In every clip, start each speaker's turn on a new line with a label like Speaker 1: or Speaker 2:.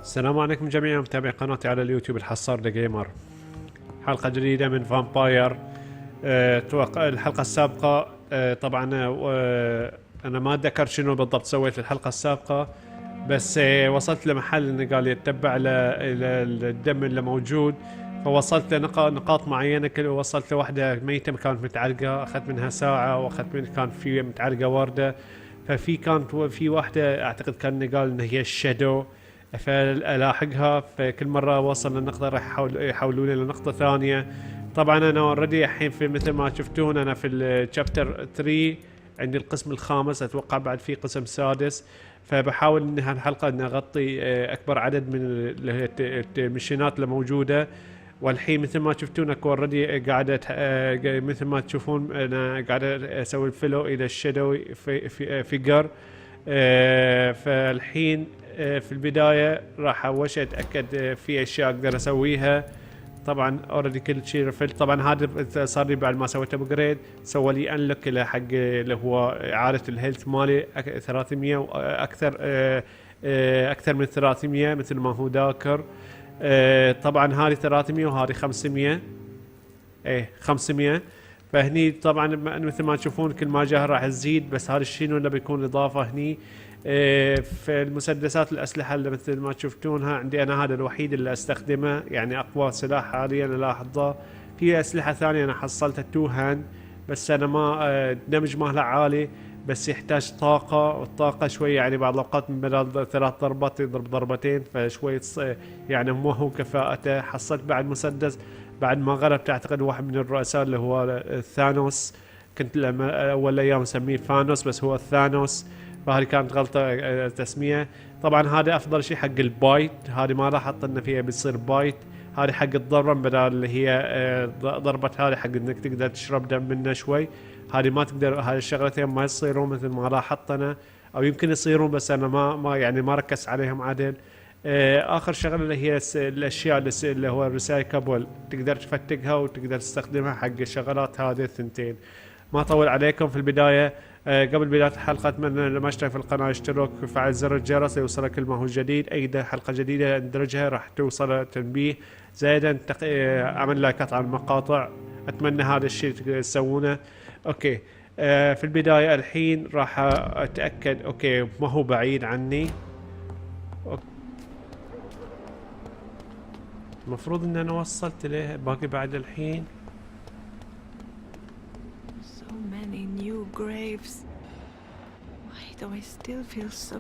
Speaker 1: السلام عليكم جميعا متابعي قناتي على اليوتيوب الحصار TheGamer. حلقة جديدة من فامباير. توقع الحلقة السابقة. طبعا انا ما اتذكر شنو بالضبط سويت في الحلقة السابقة، بس وصلت لمحل انه قال يتبع الدم اللي موجود، فوصلت لنقاط معينة. كل وصلت لوحدة ميتة كانت متعلقة، اخذت منها ساعة واخذت من كان في متعلقة وردة. ففي كانت في واحدة اعتقد كان قال ان هي الشادو، فلاحقها. فكل مرة اوصل للنقطة راح يحولوا لي لنقطة ثانية. طبعا انا اوريدي الحين في مثل ما شفتون انا في الشابتر 3، عندي القسم الخامس، اتوقع بعد في قسم سادس. فبحاول ان هالحلقة ان اغطي اكبر عدد من المشينات اللي موجودة. والحين مثل ما شفتون اكو اوريدي قاعدة مثل ما تشوفون انا قاعد اسوي الفلو الى الشادو في فيجر. فالحين في البداية راح اول شيء اتأكد في اشياء اقدر اسويها. طبعا اوريدي كل شيء رفلت. طبعا هذا صار لي بعد ما سويت ابجريد، سوى لي انلوك الى حق اللي هو اعادة الهيلث مالي 300 واكثر، اكثر من 300 مثل ما هو ذاكر. طبعا هذه 300 وهذه 500. 500. فهني طبعا مثل ما تشوفون كل ما جاه راح تزيد، بس هذا الشيء اللي بيكون اضافه هني. في المسدسات الاسلحه اللي مثل ما تشوفتونها عندي انا هذا الوحيد اللي استخدمه، يعني اقوى سلاح حاليا الاحظه. في اسلحه ثانيه انا حصلتها 2 هاند، بس انا ما الدمج مالها عالي، بس يحتاج طاقه، والطاقه شوي يعني بعض الاوقات من بدل 3 ضربات يضرب ضربتين، فشوي يعني مو هو كفاءته. حصلت بعد مسدس بعد ما غلبت اعتقد واحد من الرؤساء اللي هو ثانوس، كنت اول ايام اسميه فانوس بس هو ثانوس، فهذه كانت غلطه تسميه. طبعا هذا افضل شيء حق البايت، هذه ما راح احط لنا فيها بتصير بايت. هذه حق الضربه بدل اللي هي ضربه، هذه حق انك تقدر تشرب دم منه شوي. هذه ما تقدر، هذه الشغلتين ما يصيرون مثل ما راح احط انا، او يمكن يصيرون بس انا ما يعني ما ركزت عليهم عدل. اخر شغله اللي هي الاشياء اللي هو الريسايكابل، تقدر تفتقها وتقدر تستخدمها حق الشغلات هذه الثنتين. ما اطول عليكم. في البدايه قبل بدايه الحلقه اتمنى لما اشترك في القناه اشترك وفعل زر الجرس ليوصلك كل ما هو جديد. اي حلقه جديده ندرجها راح توصل تنبيه. زائدا اعمل لايكات على المقاطع، اتمنى هذا الشيء تسوونه. اوكي. في البدايه الحين راح اتاكد. اوكي ما هو بعيد عني. المفروض ان انا وصلت له، باقي بعد الحين.
Speaker 2: So many new graves. Why do I still feel so...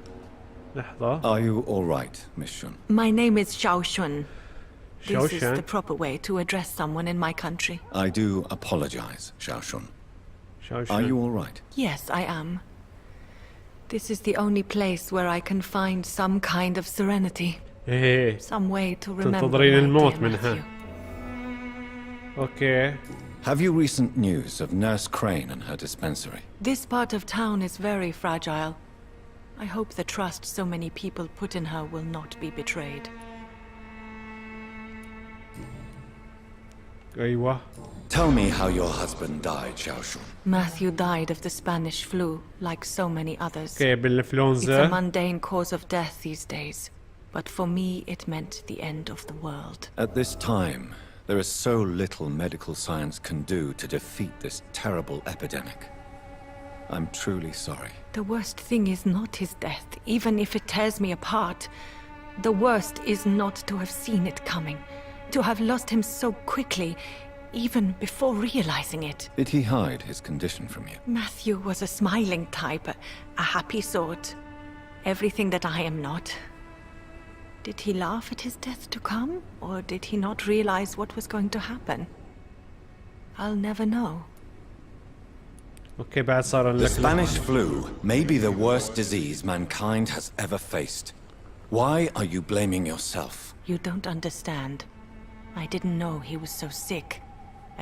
Speaker 1: لحظة.
Speaker 3: Are you all right, Miss Shun?
Speaker 2: My name is Xiao Shun. This is
Speaker 1: Shun?
Speaker 2: the proper way to address someone in my country.
Speaker 3: I do apologize, Xiao Shun.
Speaker 1: Shun.
Speaker 3: Are you all right?
Speaker 2: Yes, I am. This is the only place where I can find some kind of serenity.
Speaker 1: ايه
Speaker 2: Some way to remember
Speaker 1: تنتظرين
Speaker 2: my
Speaker 1: الموت
Speaker 2: dear
Speaker 1: منها.
Speaker 2: Matthew.
Speaker 1: اوكي.
Speaker 3: Have you recent news of Nurse Crane and her dispensary?
Speaker 2: This part of town is very fragile. I hope the trust so many people put in her will not be betrayed.
Speaker 1: ايوه.
Speaker 3: Tell me how your husband died, Xiao Shun.
Speaker 2: Matthew died of the Spanish flu, like so many others.
Speaker 1: اوكي
Speaker 2: It's a
Speaker 1: بالفلونزا.
Speaker 2: mundane cause of death these days. But for me, it meant the end of the world.
Speaker 3: At this time, there is so little medical science can do to defeat this terrible epidemic. I'm truly sorry.
Speaker 2: The worst thing is not his death, even if it tears me apart. The worst is not to have seen it coming, to have lost him so quickly, even before realizing it.
Speaker 3: Did he hide his condition from you?
Speaker 2: Matthew was a smiling type, a happy sort. Everything that I am not. Did he laugh at his death to come, or did he not realize what was going to happen? I'll never know.
Speaker 1: اوكي بعد صار
Speaker 3: The
Speaker 1: لك.
Speaker 3: Spanish flu may be the worst disease mankind has ever faced. Why are you blaming yourself?
Speaker 2: You don't understand. I didn't know he was so sick.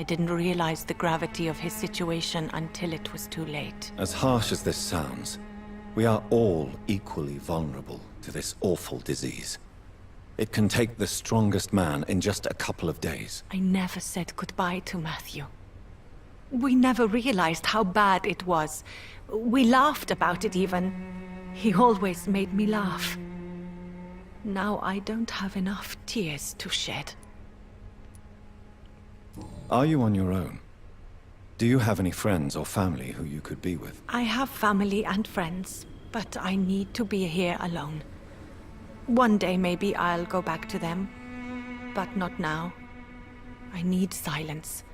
Speaker 2: I didn't realize the gravity of his situation until it was too late.
Speaker 3: As harsh as this sounds, we are all equally vulnerable to this awful disease. It can take the strongest man in just a couple of days.
Speaker 2: I never said goodbye to Matthew. We never realized how bad it was. We laughed about it even. He always made me laugh. Now I don't have enough tears to shed.
Speaker 3: Are you on your own? Do you have any friends or family who you could be with?
Speaker 2: I have family and friends, but I need to be here alone. One day maybe I'll go back to them, but not now. I need silence,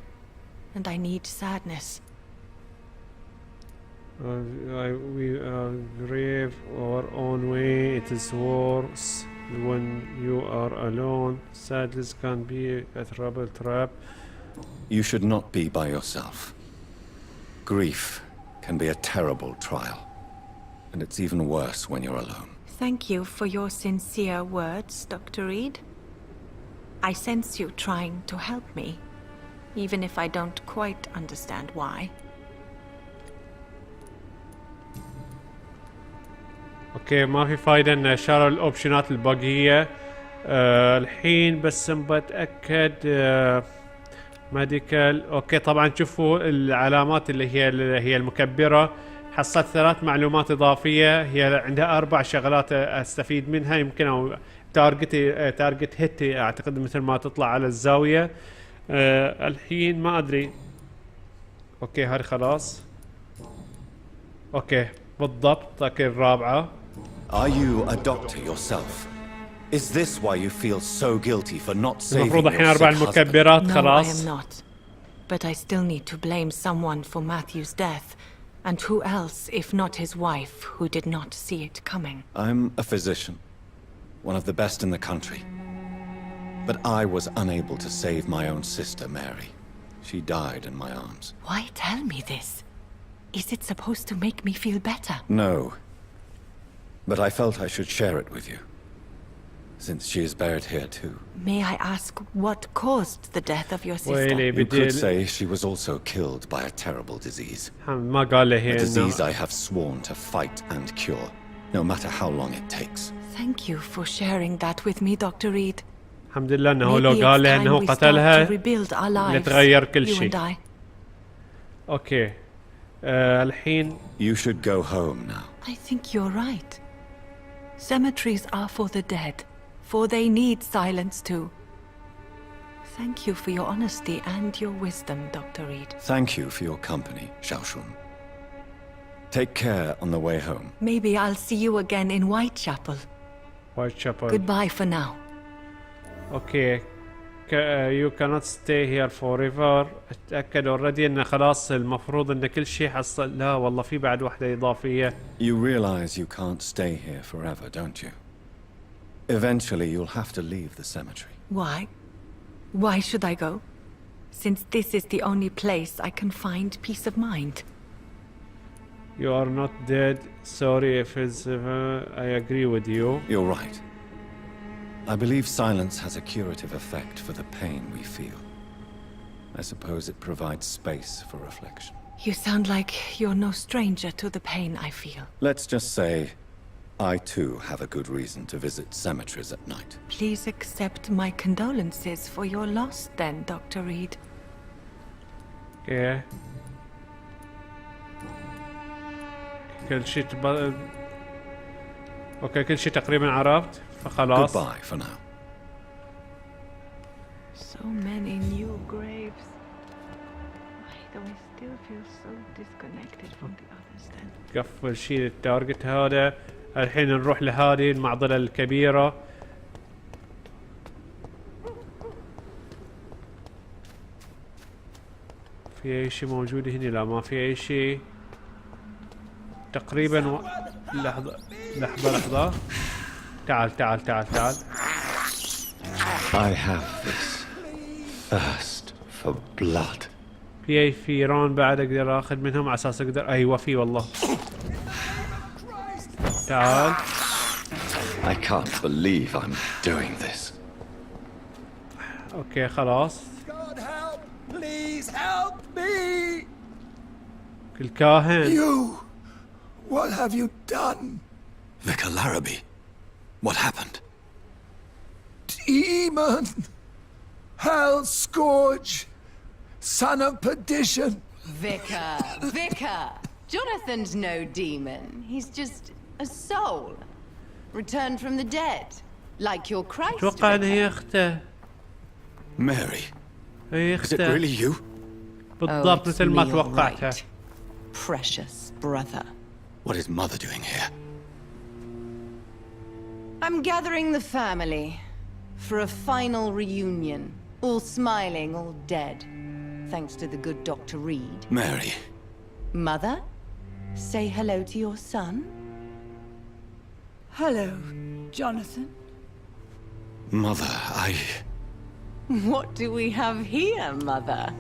Speaker 2: and I need sadness.
Speaker 1: We grieve our own way. It is worse when you are alone. Sadness can be a trouble trap.
Speaker 3: You should not be by yourself. Grief can be a terrible trial, and it's even worse when you're alone.
Speaker 2: Thank you for your sincere words, Dr. Reed. I sense you trying to help me, even if I don't quite understand why.
Speaker 1: اوكي ما في فايدة ان شاروا الاوبشنات الباقية. الحين بس بتأكد. ميديكال. اوكي طبعا شوفوا العلامات اللي هي المكبرة. حصلت 3 معلومات اضافية. هي عندها 4 شغلات استفيد منها. يمكن او تارجت هيت اعتقد مثل ما تطلع على الزاوية. الحين ما ادري. اوكي هذه خلاص. اوكي بالضبط. اوكي الرابعة.
Speaker 3: Are you a doctor yourself? Is this why you feel so guilty for not saving
Speaker 1: المفروض الحين
Speaker 3: your
Speaker 1: 4
Speaker 3: sick husband?
Speaker 1: المكبرات
Speaker 2: No, I
Speaker 1: خلاص.
Speaker 2: am not. But I still need to blame someone for Matthew's death. And who else if not his wife, who did not see it coming?
Speaker 3: I'm a physician, one of the best in the country. But I was unable to save my own sister, Mary. She died in my arms.
Speaker 2: Why tell me this? Is it supposed to make me feel better?
Speaker 3: No. But I felt I should share it with you, since she is buried here too.
Speaker 2: May I ask what caused the death of your sister?
Speaker 1: ويلي
Speaker 3: You could
Speaker 1: بدي
Speaker 3: say she was also killed by a terrible disease.
Speaker 1: ما قال لي
Speaker 3: A
Speaker 1: هي
Speaker 3: disease
Speaker 1: إنه
Speaker 3: I have sworn to fight and cure, no matter how long it takes.
Speaker 2: Thank you for sharing that with me, Dr. Reed.
Speaker 1: الحمد لله انه
Speaker 2: Maybe
Speaker 1: لو قال
Speaker 2: it's
Speaker 1: لي
Speaker 2: time
Speaker 1: انه
Speaker 2: we start
Speaker 1: قتلها
Speaker 2: to rebuild our lives,
Speaker 1: نتغير كل
Speaker 2: you
Speaker 1: شيء.
Speaker 2: and I.
Speaker 1: اوكي. الحين
Speaker 3: You should go home now.
Speaker 2: I think you're right. Cemeteries are for the dead, for they need silence too. Thank you for your honesty and your wisdom, Dr. Reed.
Speaker 3: Thank you for your company, Xiaoshun. Take care on the way home.
Speaker 2: Maybe I'll see you again in Whitechapel.
Speaker 1: Whitechapel.
Speaker 2: Goodbye for now.
Speaker 1: اوكي. You cannot stay here forever. اتأكد اوريدي انه خلاص المفروض ان كل شيء حصل. لا والله في بعد واحدة اضافية.
Speaker 3: You realize you can't stay here forever, don't you? Eventually you'll have to leave the cemetery.
Speaker 2: Why? Why should I go? Since this is the only place I can find peace of mind.
Speaker 1: You are not dead. Sorry if it's I agree with you.
Speaker 3: You're right. I believe silence has a curative effect for the pain we feel. I suppose it provides space for reflection.
Speaker 2: You sound like you're no stranger to the pain I feel.
Speaker 3: Let's just say, I too have a good reason to visit cemeteries at night.
Speaker 2: Please accept my condolences for your loss then, Dr. Reed.
Speaker 1: اوكي. كل شيء اوكي كل شيء تقريبا عرفت فخلاص.
Speaker 3: Goodbye for now.
Speaker 2: So many new graves. Why do I still feel so disconnected from the others then?
Speaker 1: قفل شيء التارجت هذا. الحين نروح لهذه المعضلة الكبيرة. في اي شيء موجود هنا؟ لا ما في اي شيء تقريبا. لحظة لحظة. تعال تعال تعال تعال.
Speaker 3: I have this thirst for blood.
Speaker 1: في اي فيران بعد اقدر اخذ منهم على اساس اقدر. ايوه في والله. تعال.
Speaker 3: I can't believe I'm doing this.
Speaker 1: اوكي خلاص.
Speaker 4: God help! Please help me!
Speaker 1: الكاهن.
Speaker 4: You! What have you done?
Speaker 3: Vicar Larrabee, what happened?
Speaker 4: Demon! Hell scourge! Son of perdition!
Speaker 5: Vicar! Jonathan's no demon. He's just a soul. Returned from the dead. Like your Christ.
Speaker 1: اتوقع ان هي اخته.
Speaker 3: Mary,
Speaker 1: هي
Speaker 3: is it
Speaker 1: اخته
Speaker 3: really you?
Speaker 1: بالضبط
Speaker 5: it's
Speaker 1: مثل ما
Speaker 5: me, all
Speaker 1: توقعتها.
Speaker 5: right. Precious brother.
Speaker 3: What is Mother doing here?
Speaker 5: I'm gathering the family for a final reunion. All smiling, all dead. Thanks to the good Dr. Reed.
Speaker 3: Mary,
Speaker 5: Mother, say hello to your son.
Speaker 6: Hello, Jonathan.
Speaker 3: Mother,
Speaker 5: What do we have here, Mother?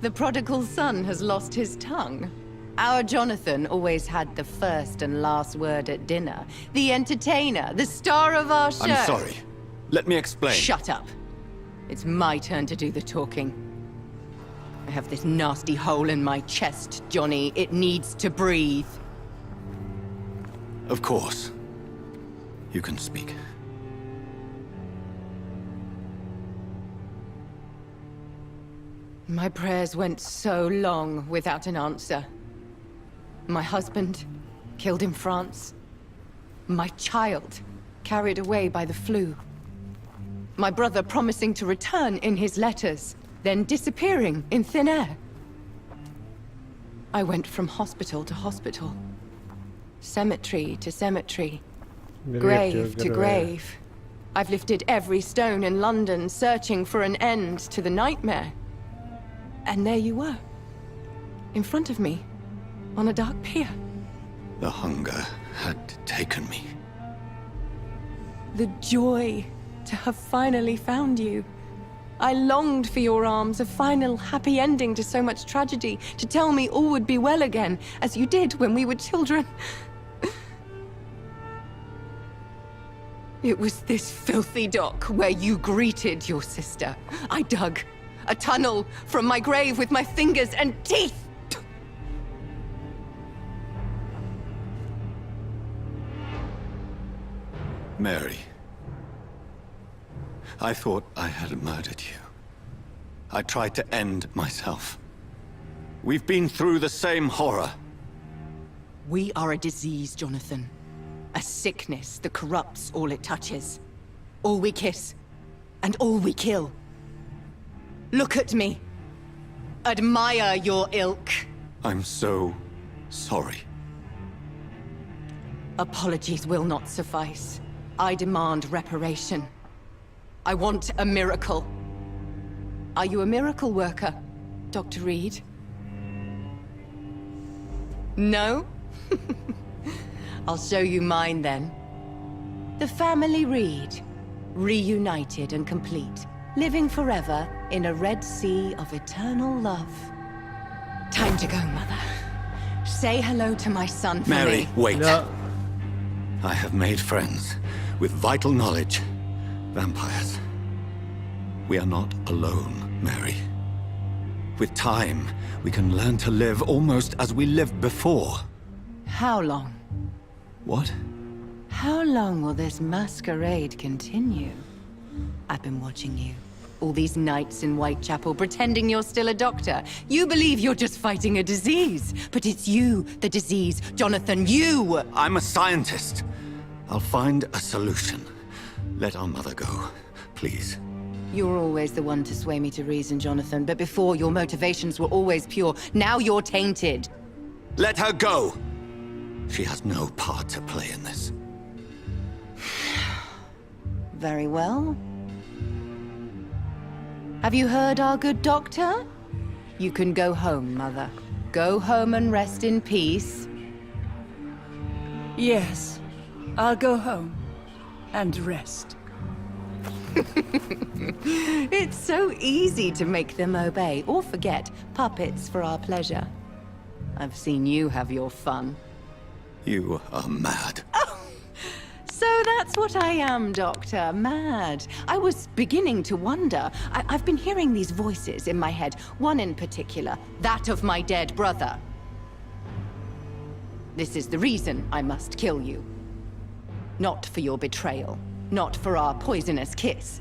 Speaker 5: The prodigal son has lost his tongue. Our Jonathan always had the first and last word at dinner. The entertainer, the star of our show.
Speaker 3: I'm sorry. Let me explain.
Speaker 5: Shut up. It's my turn to do the talking. I have this nasty hole in my chest, Johnny. It needs to breathe.
Speaker 3: Of course. You can speak.
Speaker 5: My prayers went so long without an answer. My husband, killed in France. My child, carried away by the flu. My brother promising to return in his letters, then disappearing in thin air. I went from hospital to hospital. Cemetery to cemetery. Grave to grave. I've lifted every stone in London, searching for an end to the nightmare. And there you were, in front of me, on a dark pier.
Speaker 3: The hunger had taken me.
Speaker 5: The joy to have finally found you. I longed for your arms, a final happy ending to so much tragedy, to tell me all would be well again, as you did when we were children. It was this filthy dock where you greeted your sister. I dug a tunnel from my grave with my fingers and teeth.
Speaker 3: Mary, I thought I had murdered you. I tried to end myself. We've been through the same horror.
Speaker 5: We are a disease, Jonathan. A sickness that corrupts all it touches. All we kiss, and all we kill. Look at me. Admire your ilk.
Speaker 3: I'm so sorry.
Speaker 5: Apologies will not suffice. I demand reparation. I want a miracle. Are you a miracle worker, Dr. Reed? No? I'll show you mine then. The family Reed, reunited and complete, living forever in a red sea of eternal love. Time to go, Mother. Say hello to my son for
Speaker 3: Mary,
Speaker 5: me.
Speaker 3: wait.
Speaker 1: لا
Speaker 3: I have made friends with vital knowledge. Vampires. We are not alone, Mary. With time, we can learn to live almost as we lived before.
Speaker 5: How long?
Speaker 3: What?
Speaker 5: How long will this masquerade continue? I've been watching you. All these nights in Whitechapel, pretending you're still a doctor. You believe you're just fighting a disease. But it's you, the disease. Jonathan, you!
Speaker 3: I'm a scientist. I'll find a solution. Let our mother go, please.
Speaker 5: You're always the one to sway me to reason, Jonathan. But before, your motivations were always pure. Now you're tainted.
Speaker 3: Let her go! She has no part to play in this.
Speaker 5: Very well. Have you heard our good doctor? You can go home, Mother. Go home and rest in peace.
Speaker 6: Yes, I'll go home and rest.
Speaker 5: It's so easy to make them obey or forget, puppets for our pleasure. I've seen you have your fun.
Speaker 3: You are mad.
Speaker 5: So that's what I am, Doctor. Mad. I was beginning to wonder. I've been hearing these voices in my head, one in particular, that of my dead brother. This is the reason I must kill you. Not for your betrayal. Not for our poisonous kiss.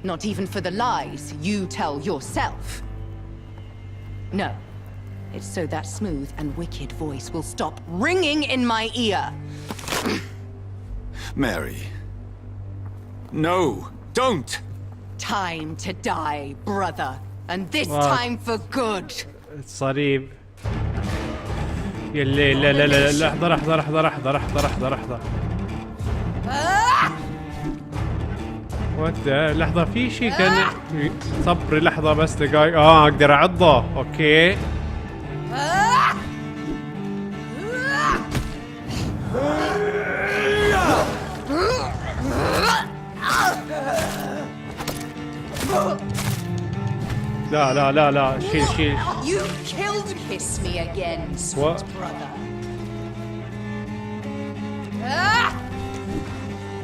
Speaker 5: Not even for the lies you tell yourself. No. It's so that smooth and wicked voice will stop ringing in my ear.
Speaker 3: Mary, No, don't!
Speaker 5: Time to die, brother. And this
Speaker 1: Wow.
Speaker 5: time for good.
Speaker 1: الصليب. يا الليل، لا لا لا لا، احضر احضر احضر احضر احضر احضر احضر. وات لحظة، في شيء كان. صبري لحظة بس دقايق. اقدر اعضه. اوكي. لا لا لا لا، شيل شيل.
Speaker 5: You killed kiss me again, sweet
Speaker 1: What?
Speaker 5: brother.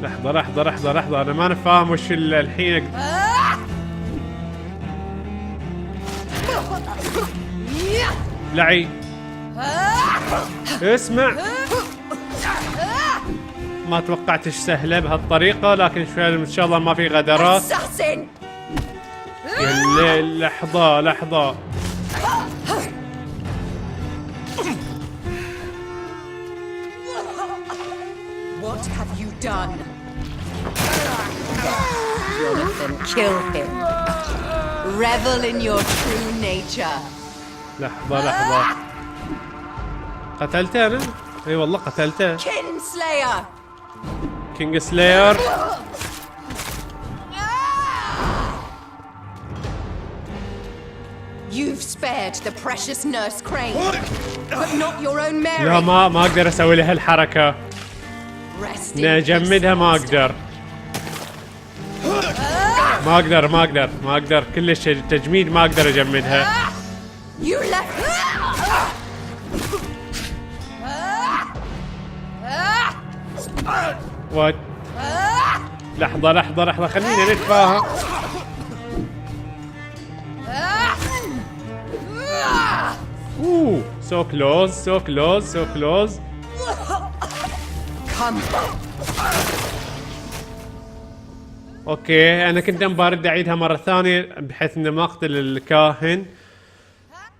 Speaker 1: احضر احضر احضر احضر، انا ما انا فاهم وش الحين. لعي. اسمع، ما توقعتش سهلة بهالطريقة، لكن ان شاء الله ما في غدرات.
Speaker 5: Assassin!
Speaker 1: يا الليل، لحظة لحظة.
Speaker 5: What have you done? Jonathan, kill him. Revel in your true nature.
Speaker 1: لحظة لحظة. قتلته انا؟ اي والله قتلته.
Speaker 5: Kinslayer!
Speaker 1: كينج سلاير.
Speaker 5: You've spared the precious nurse Crane, but not your own Mary.
Speaker 1: لا ما اقدر اسوي لها الحركة.
Speaker 5: Rest in
Speaker 1: نجمدها ما اقدر. ما اقدر ما اقدر ما اقدر، كلش تجميد ما اقدر اجمدها.
Speaker 5: You left.
Speaker 1: وات. لحظة لحظة لحظة، خلينا نتفاهم. سو كلوز سو كلوز سو كلوز.
Speaker 5: Come.
Speaker 1: اوكي، انا كنت برد اعيدها مرة ثانية بحيث اني ما اقتل الكاهن،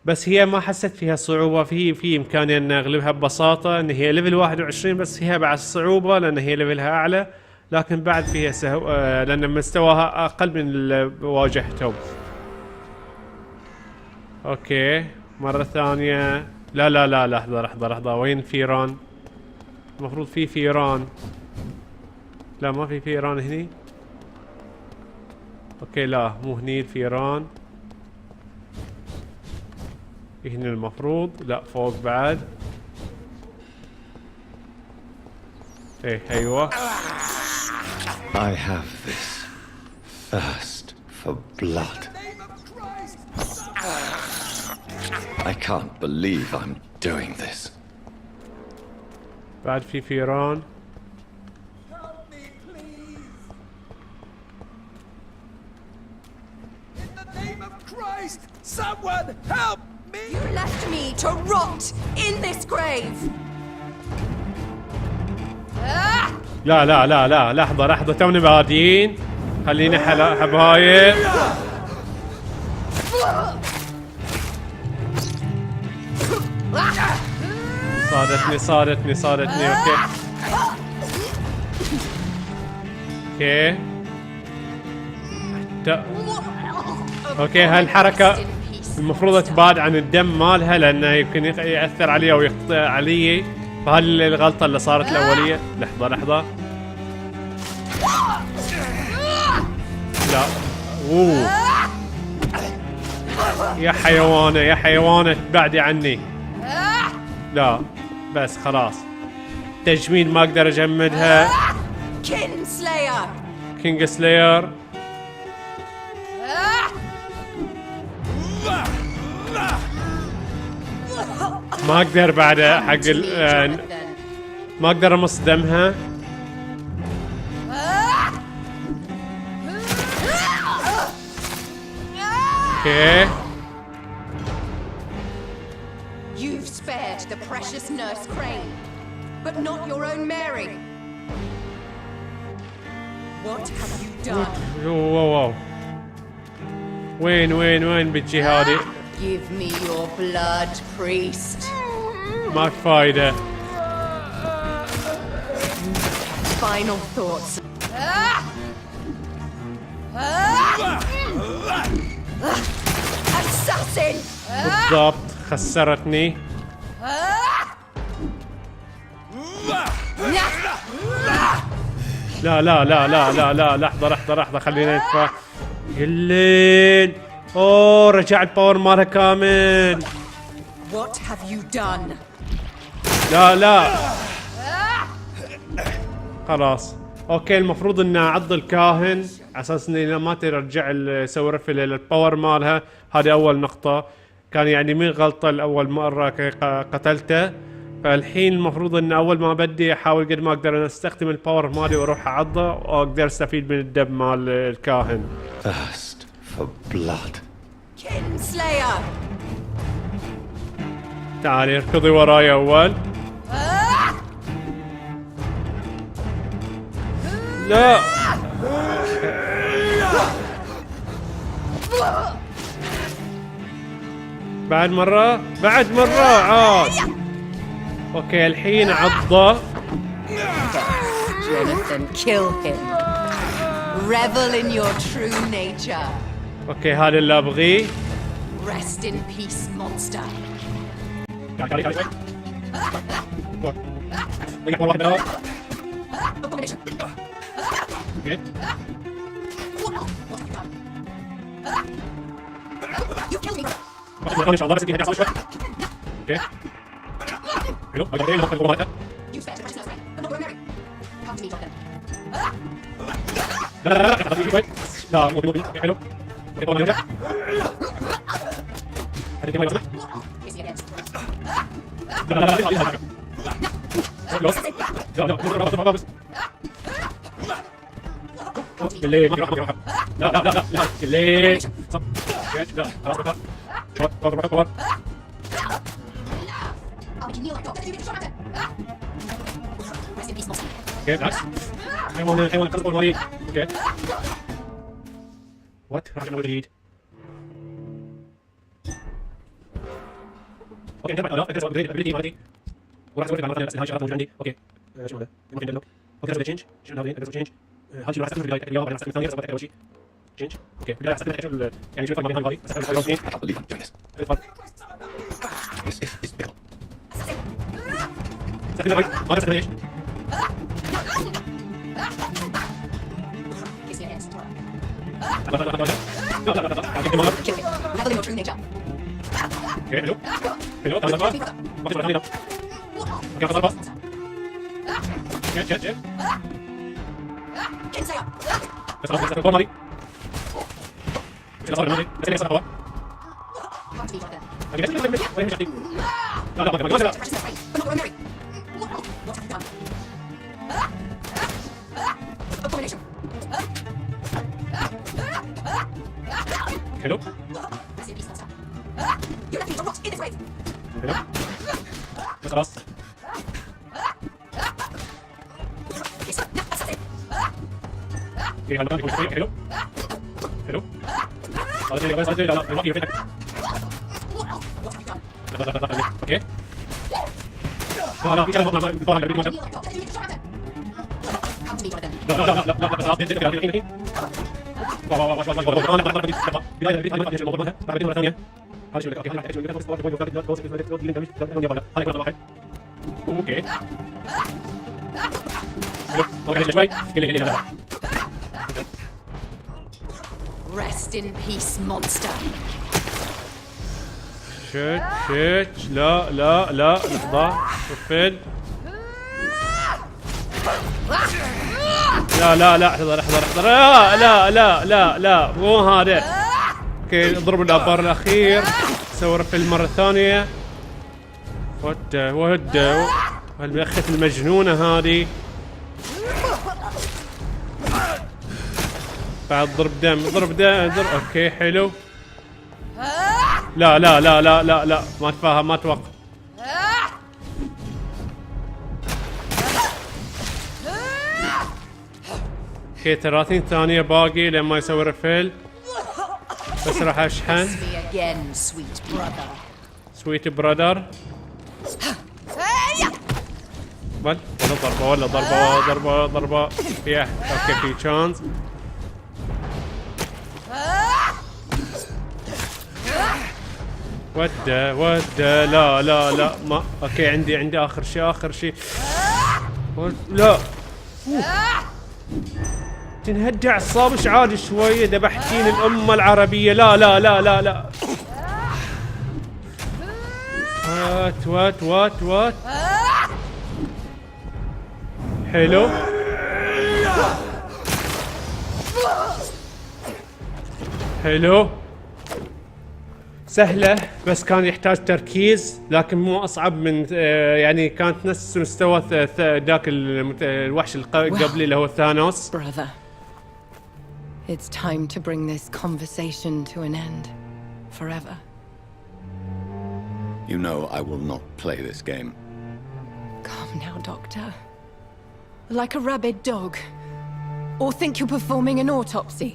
Speaker 1: بس هي ما حسيت فيها صعوبة. في امكانية ان اغلبها ببساطة، ان هي ليفل 21 بس فيها بعد صعوبة لان هي ليفلها اعلى، لكن بعد فيها لان مستواها اقل من اللي واجهتهم. اوكي، مرة ثانية. لا لا لا، لحظة لحظة لحظة، وين فيران؟ المفروض في فيران. لا ما في فيران هني. اوكي لا مو هني الفيران، هنا المفروض. لا فوق بعد. ايه ايوه.
Speaker 3: I have this thirst for blood. I can't believe I'm doing this.
Speaker 1: بعد في فيران.
Speaker 4: Help me, please! In the name of Christ, someone help me!
Speaker 5: You left me to rot in this grave.
Speaker 1: لا لا لا لا، لحظة لحظة، تونا بادين. خلينا حبايب. صادتني. اوكي اوكي اوكي. هالحركة المفروض تبعد عن الدم مالها لانه يمكن يأثر علي او يقطع علي، فهذه الغلطة اللي صارت الأولية. لحظة لحظة. لا يا حيوانة يا حيوانة، ابعدي عني. لا بس خلاص، تجميد ما اقدر اجمدها.
Speaker 5: Kinslayer.
Speaker 1: كينج سلاير. ما اقدر بعد حق ما اقدر امص دمها. اوكي.
Speaker 5: You've spared the precious nurse Crane, but not your own Mary. What have you done?
Speaker 1: واو وين بتجي هذه؟
Speaker 5: Give me your blood, priest.
Speaker 1: ما في فايدة.
Speaker 5: Final thoughts. Assassin!
Speaker 1: بالضبط خسرتني. لا لا لا لا لا لا لحظة لحظة لحظة خلينا ندفع. الليل اوه رجع الباور مالها كامل.
Speaker 5: What have you done?
Speaker 1: لا لا خلاص اوكي. المفروض ان اعض الكاهن على اساس اني ما ترجع اسوي رفل للباور مالها. هذه اول نقطة. كان يعني من غلطة الاول مرة قتلته. فالحين المفروض ان اول ما بدي احاول قد ما اقدر ان استخدم الباور مالي واروح اعضه واقدر استفيد من الدم مال الكاهن.
Speaker 3: Thirst for blood.
Speaker 5: Kinslayer!
Speaker 1: تعالي اركضي وراي اول. لا بعد مرة بعد مرة عاد. اوكي الحين عضه.
Speaker 5: Jonathan, kill him. Revel in your true nature.
Speaker 1: اوكي هذا اللي ابغيه.
Speaker 5: Rest in peace, monster. You killed me. You spent a precious life. I'm not Mary. Come to me, Jonathan. Is he against? I'll make you kneel like dogs. You get shot at. Rest in peace, monster.
Speaker 1: Okay, nice. حيوان قصبه المريض. Okay. What? راح نقول جديد. اوكي انتبه انا اقدر ابجريد الابيلتي مالتي. وراح اسوي لك على هاي شغلات موجوده عندي. اوكي شنو هذا؟ ممكن ندلوك. اوكي اسوي تشينج. شنو هذا؟ اقدر اسوي تشينج. هذا شنو راح استخدم في البدايه اليوم بعدين استخدم الثانيه اول شيء. تشينج. اوكي بدي استخدم يعني شوف الفرق ما بين هذه استخدم الاثنين. الفرق. استخدم ما استخدم ايش؟
Speaker 5: Is he against?
Speaker 1: لا لا لا لا لا لا لا
Speaker 5: Kill him. Revel in your true nature.
Speaker 1: اوكي حلو حلو تعال تعال ما تبغى تخلينا اوكي خلاص بس جيت جيت جيت
Speaker 5: Kinslayer.
Speaker 1: بس خلاص بس الكور مالي بس صار مالي بس اللي صار هو
Speaker 5: Come to me, Jonathan.
Speaker 1: اجي وين مشيتي لا لا ما لا
Speaker 5: Precious life. I'm not Mary. What have you done? Abomination.
Speaker 1: حلو
Speaker 5: Rest in peace, monster. You left me to rot in this grave.
Speaker 1: حلو بس خلاص اوكي هلا حلو حلو هذا اللي بس هذا لا لا فينك لا لا لا اوكي لا لا في كلام ما
Speaker 5: Come to me, Jonathan.
Speaker 1: لا لا لا لا خلاص بدي كده الحين
Speaker 5: Rest in peace, monster.
Speaker 1: شت لا لا لا لحظة قفل لا لا لا لحظة لحظة لحظة لا لا لا لا لا مو هذا. اوكي اضرب الابار الاخير سوي رفل مرة ثانية. ود هالبخت المجنونة هذه بعد ضرب دم ضرب دم ضرب. اوكي حلو لا لا لا لا لا لا ما اتفاهم ما اتوقع. اوكي 30 ثانية باقي لما يسوي رفل بس راح اشحن.
Speaker 5: Me again, sweet brother.
Speaker 1: سويت برادر ولا ضربة ولا ضربة ضربة ضربة. اوكي في تشانس ودا لا لا لا ما اوكي عندي اخر شيء لا تنهدى اعصابش عادي شويه ذبحتين الامه العربيه لا لا لا لا لا وات حلو حلو سهلة بس كان يحتاج تركيز لكن مو أصعب من يعني كانت نفس مستوى ذاك الوحش قبلي اللي هو ثانوس.
Speaker 5: Brother, it's time to bring this conversation to an end, forever.
Speaker 3: You know I will not play this game.
Speaker 5: Calm now, Doctor. Like a rabid dog. Or think you're performing an autopsy.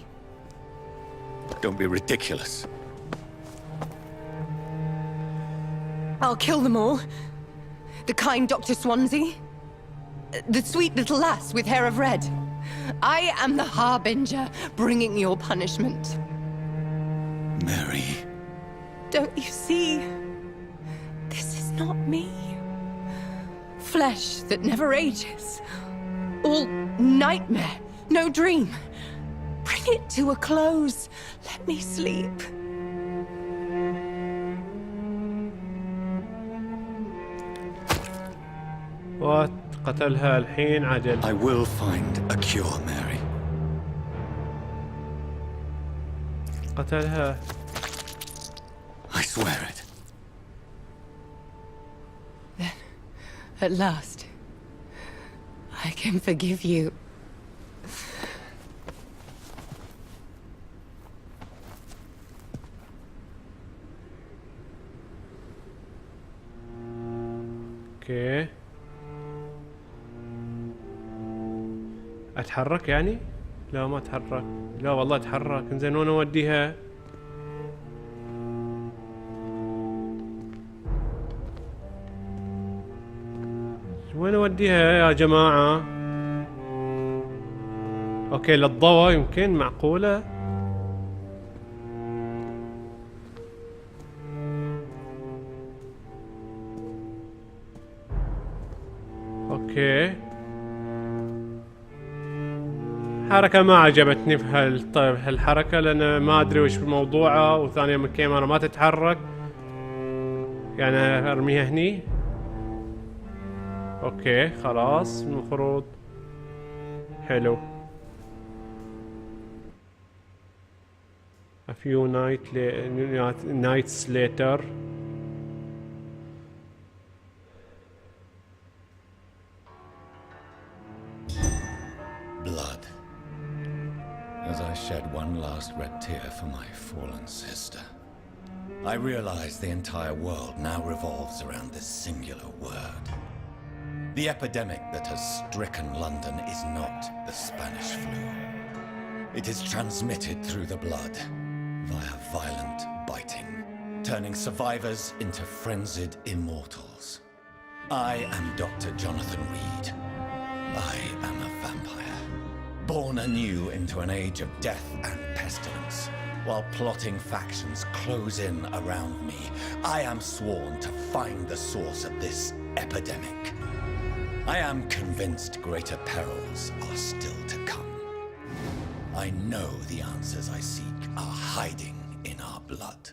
Speaker 3: Don't be ridiculous.
Speaker 5: I'll kill them all. The kind Dr. Swansea. The sweet little lass with hair of red. I am the harbinger, bringing your punishment.
Speaker 3: Mary.
Speaker 5: Don't you see? This is not me. Flesh that never ages. All nightmare, no dream. Bring it to a close. Let me sleep.
Speaker 1: قتلها الحين عدل.
Speaker 3: I will find a cure, Mary.
Speaker 1: قتلها.
Speaker 3: I swear it.
Speaker 5: Then, at last, I can forgive you.
Speaker 1: اوكي. اتحرك يعني؟ لا ما اتحرك. لا والله اتحرك. انزين وين اوديها؟ وين اوديها يا جماعة؟ اوكي للضوء يمكن معقولة؟ اوكي حركة ما عجبتني في هالحركة لأن ما أدري وش موضوعها وثانيا من الكاميرا ما تتحرك يعني أرميها هني. اوكي خلاص المفروض حلو. A few nights later.
Speaker 3: Blood. As I shed one last red tear for my fallen sister, I realize the entire world now revolves around this singular word. The epidemic that has stricken London is not the Spanish flu. It is transmitted through the blood, via violent biting, turning survivors into frenzied immortals. I am Dr. Jonathan Reed. I am a vampire, born anew into an age of death and pestilence. While plotting factions close in around me, I am sworn to find the source of this epidemic. I am convinced greater perils are still to come. I know the answers I seek are hiding in our blood.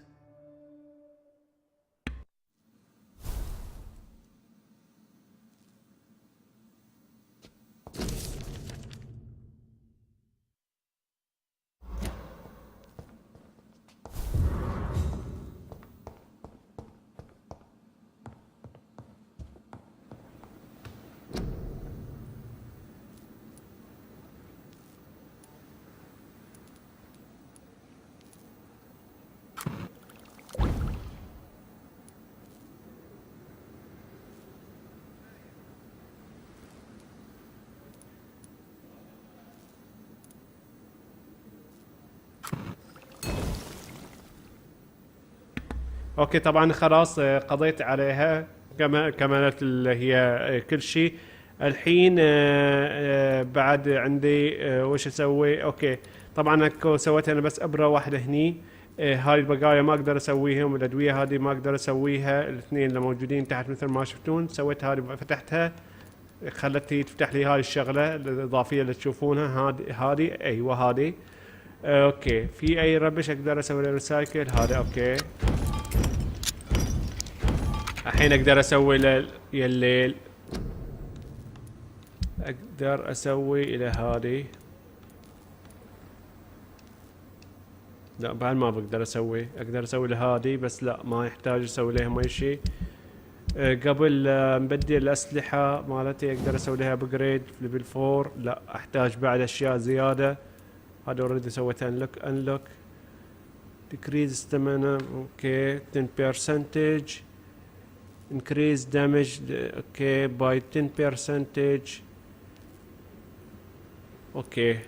Speaker 1: اوكي طبعا خلاص قضيت عليها كملت اللي هي كل شيء. الحين بعد عندي وش اسوي؟ اوكي طبعا سويت انا بس ابره واحده هني هاي البقايا ما اقدر اسويهم، الادويه هذه ما اقدر اسويها، الاثنين اللي موجودين تحت مثل ما شفتون سويت هذه فتحتها خلتني تفتح لي هاي الشغله الاضافيه اللي تشوفونها. هذه ايوه هذه. اوكي في اي ربش اقدر اسوي له ريسايكل؟ هذا اوكي. الحين اقدر اسوي يا الليل اقدر اسوي الى هذه. لا بعد ما بقدر اسوي، اقدر اسوي لهذه بس لا ما يحتاج اسوي لهم اي شيء. قبل نبدل الاسلحه مالتي اقدر اسوي لها ابجريد في ليفل 4. لا احتاج بعد اشياء زياده. هذا اوريدي سويتها انلوك decrease stamina اوكي 10% increase damage اوكي by 10%. اوكي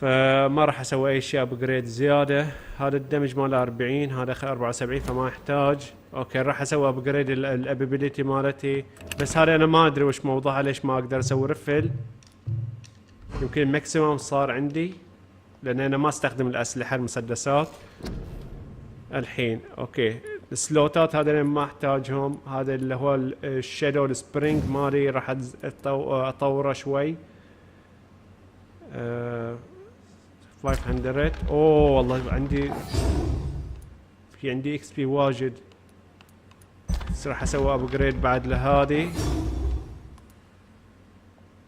Speaker 1: فما راح اسوي اي شيء ابجريد زياده. هذا الدمج ماله 40 هذا 74 فما يحتاج. اوكي راح اسوي ابجريد الابيليتي مالتي بس هذا انا ما ادري وش موضوعها ليش ما اقدر اسوي رفل. يمكن الماكسيموم صار عندي لان انا ما استخدم الاسلحه المسدسات الحين. اوكي السلوتات هذا انا ما احتاجهم. هذا اللي هو الشادو السبرينج مالي راح اطوره شوي. 500 اوه والله عندي اكس بي واجد. بس راح اسوي ابجريد بعد لهذه.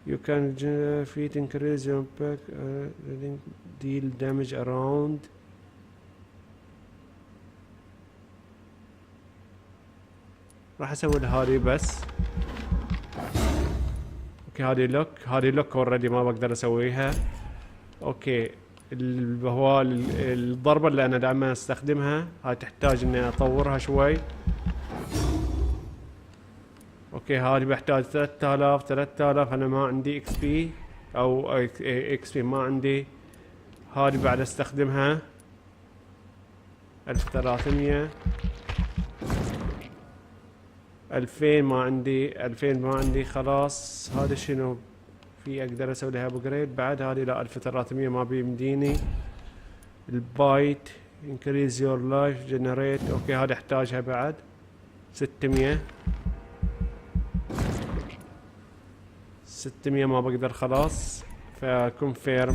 Speaker 1: You can feed increase your impact deal damage around. راح اسوي لهذه بس. اوكي هذه لوك اوريدي ما بقدر اسويها. اوكي هو الضربة اللي انا دائما استخدمها هاي تحتاج اني اطورها شوي. اوكي هذه بحتاج 3000 انا ما عندي اكس بي او اكس بي ما عندي. هذه بعد استخدمها 1300 2000 ما عندي خلاص. هذا شنو في اقدر اسوي لها ابجريد بعد؟ هذه لا 1300 ما بيمديني. البايت increase your life generate اوكي هذا احتاجها بعد 600 ما بقدر خلاص. فكونفيرم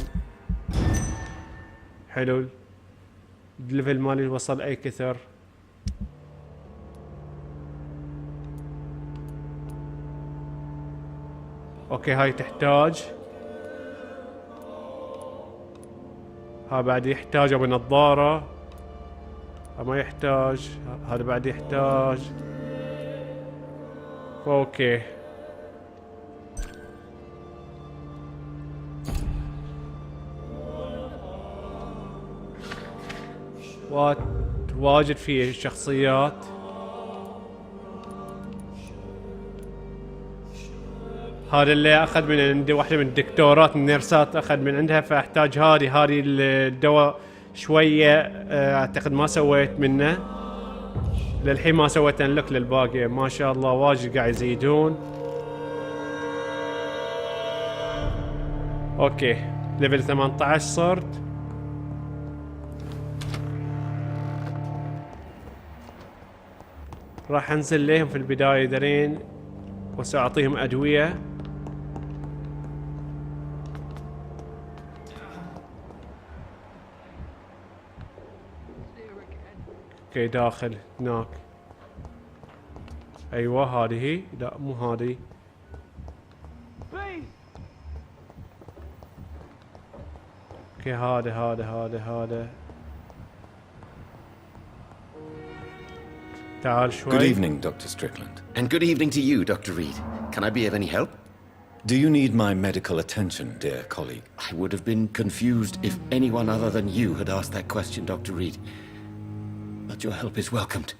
Speaker 1: حلو. الليفل مالي وصل اي كثر. اوكي هاي تحتاج. ها بعد يحتاج ابو نظارة. ما يحتاج. هذا بعد يحتاج. اوكي واجد فيه شخصيات. هذا اللي اخذ من عندي واحدة من الدكتورات النيرسات اخذ من عندها فاحتاج هذه الدواء شوية. اعتقد ما سويت منه للحين ما سويت انلوك للباقي. ما شاء الله واجد قاعد يزيدون. اوكي ليفل 18 صرت. راح انزل لهم في البداية درين وسأعطيهم ادوية. اوكي داخل هناك. ايوه هذه لا مو هذه. اوكي هذا تعال شوي.
Speaker 3: Good evening, Dr. Strickland.
Speaker 7: And good evening to you, Dr. Reed. Can I be of any help?
Speaker 3: Do you need my medical attention, dear colleague?
Speaker 7: I would have been confused if anyone other than you had asked that question, Dr. Reed. But your help is welcomed.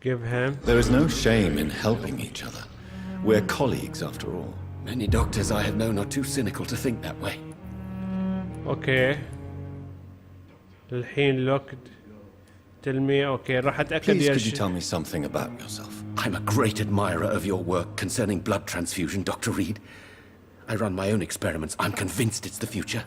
Speaker 1: Give him.
Speaker 3: There is no shame in helping each other. We're colleagues after all.
Speaker 7: Many doctors I have known are too cynical to think that way.
Speaker 1: اوكي الحين لوكد. Tell me, اوكي راح اتاكد.
Speaker 3: Please could you tell me something about yourself?
Speaker 7: I'm a great admirer of your work concerning blood transfusion, Dr. Reed. I run my own experiments. I'm convinced it's the future.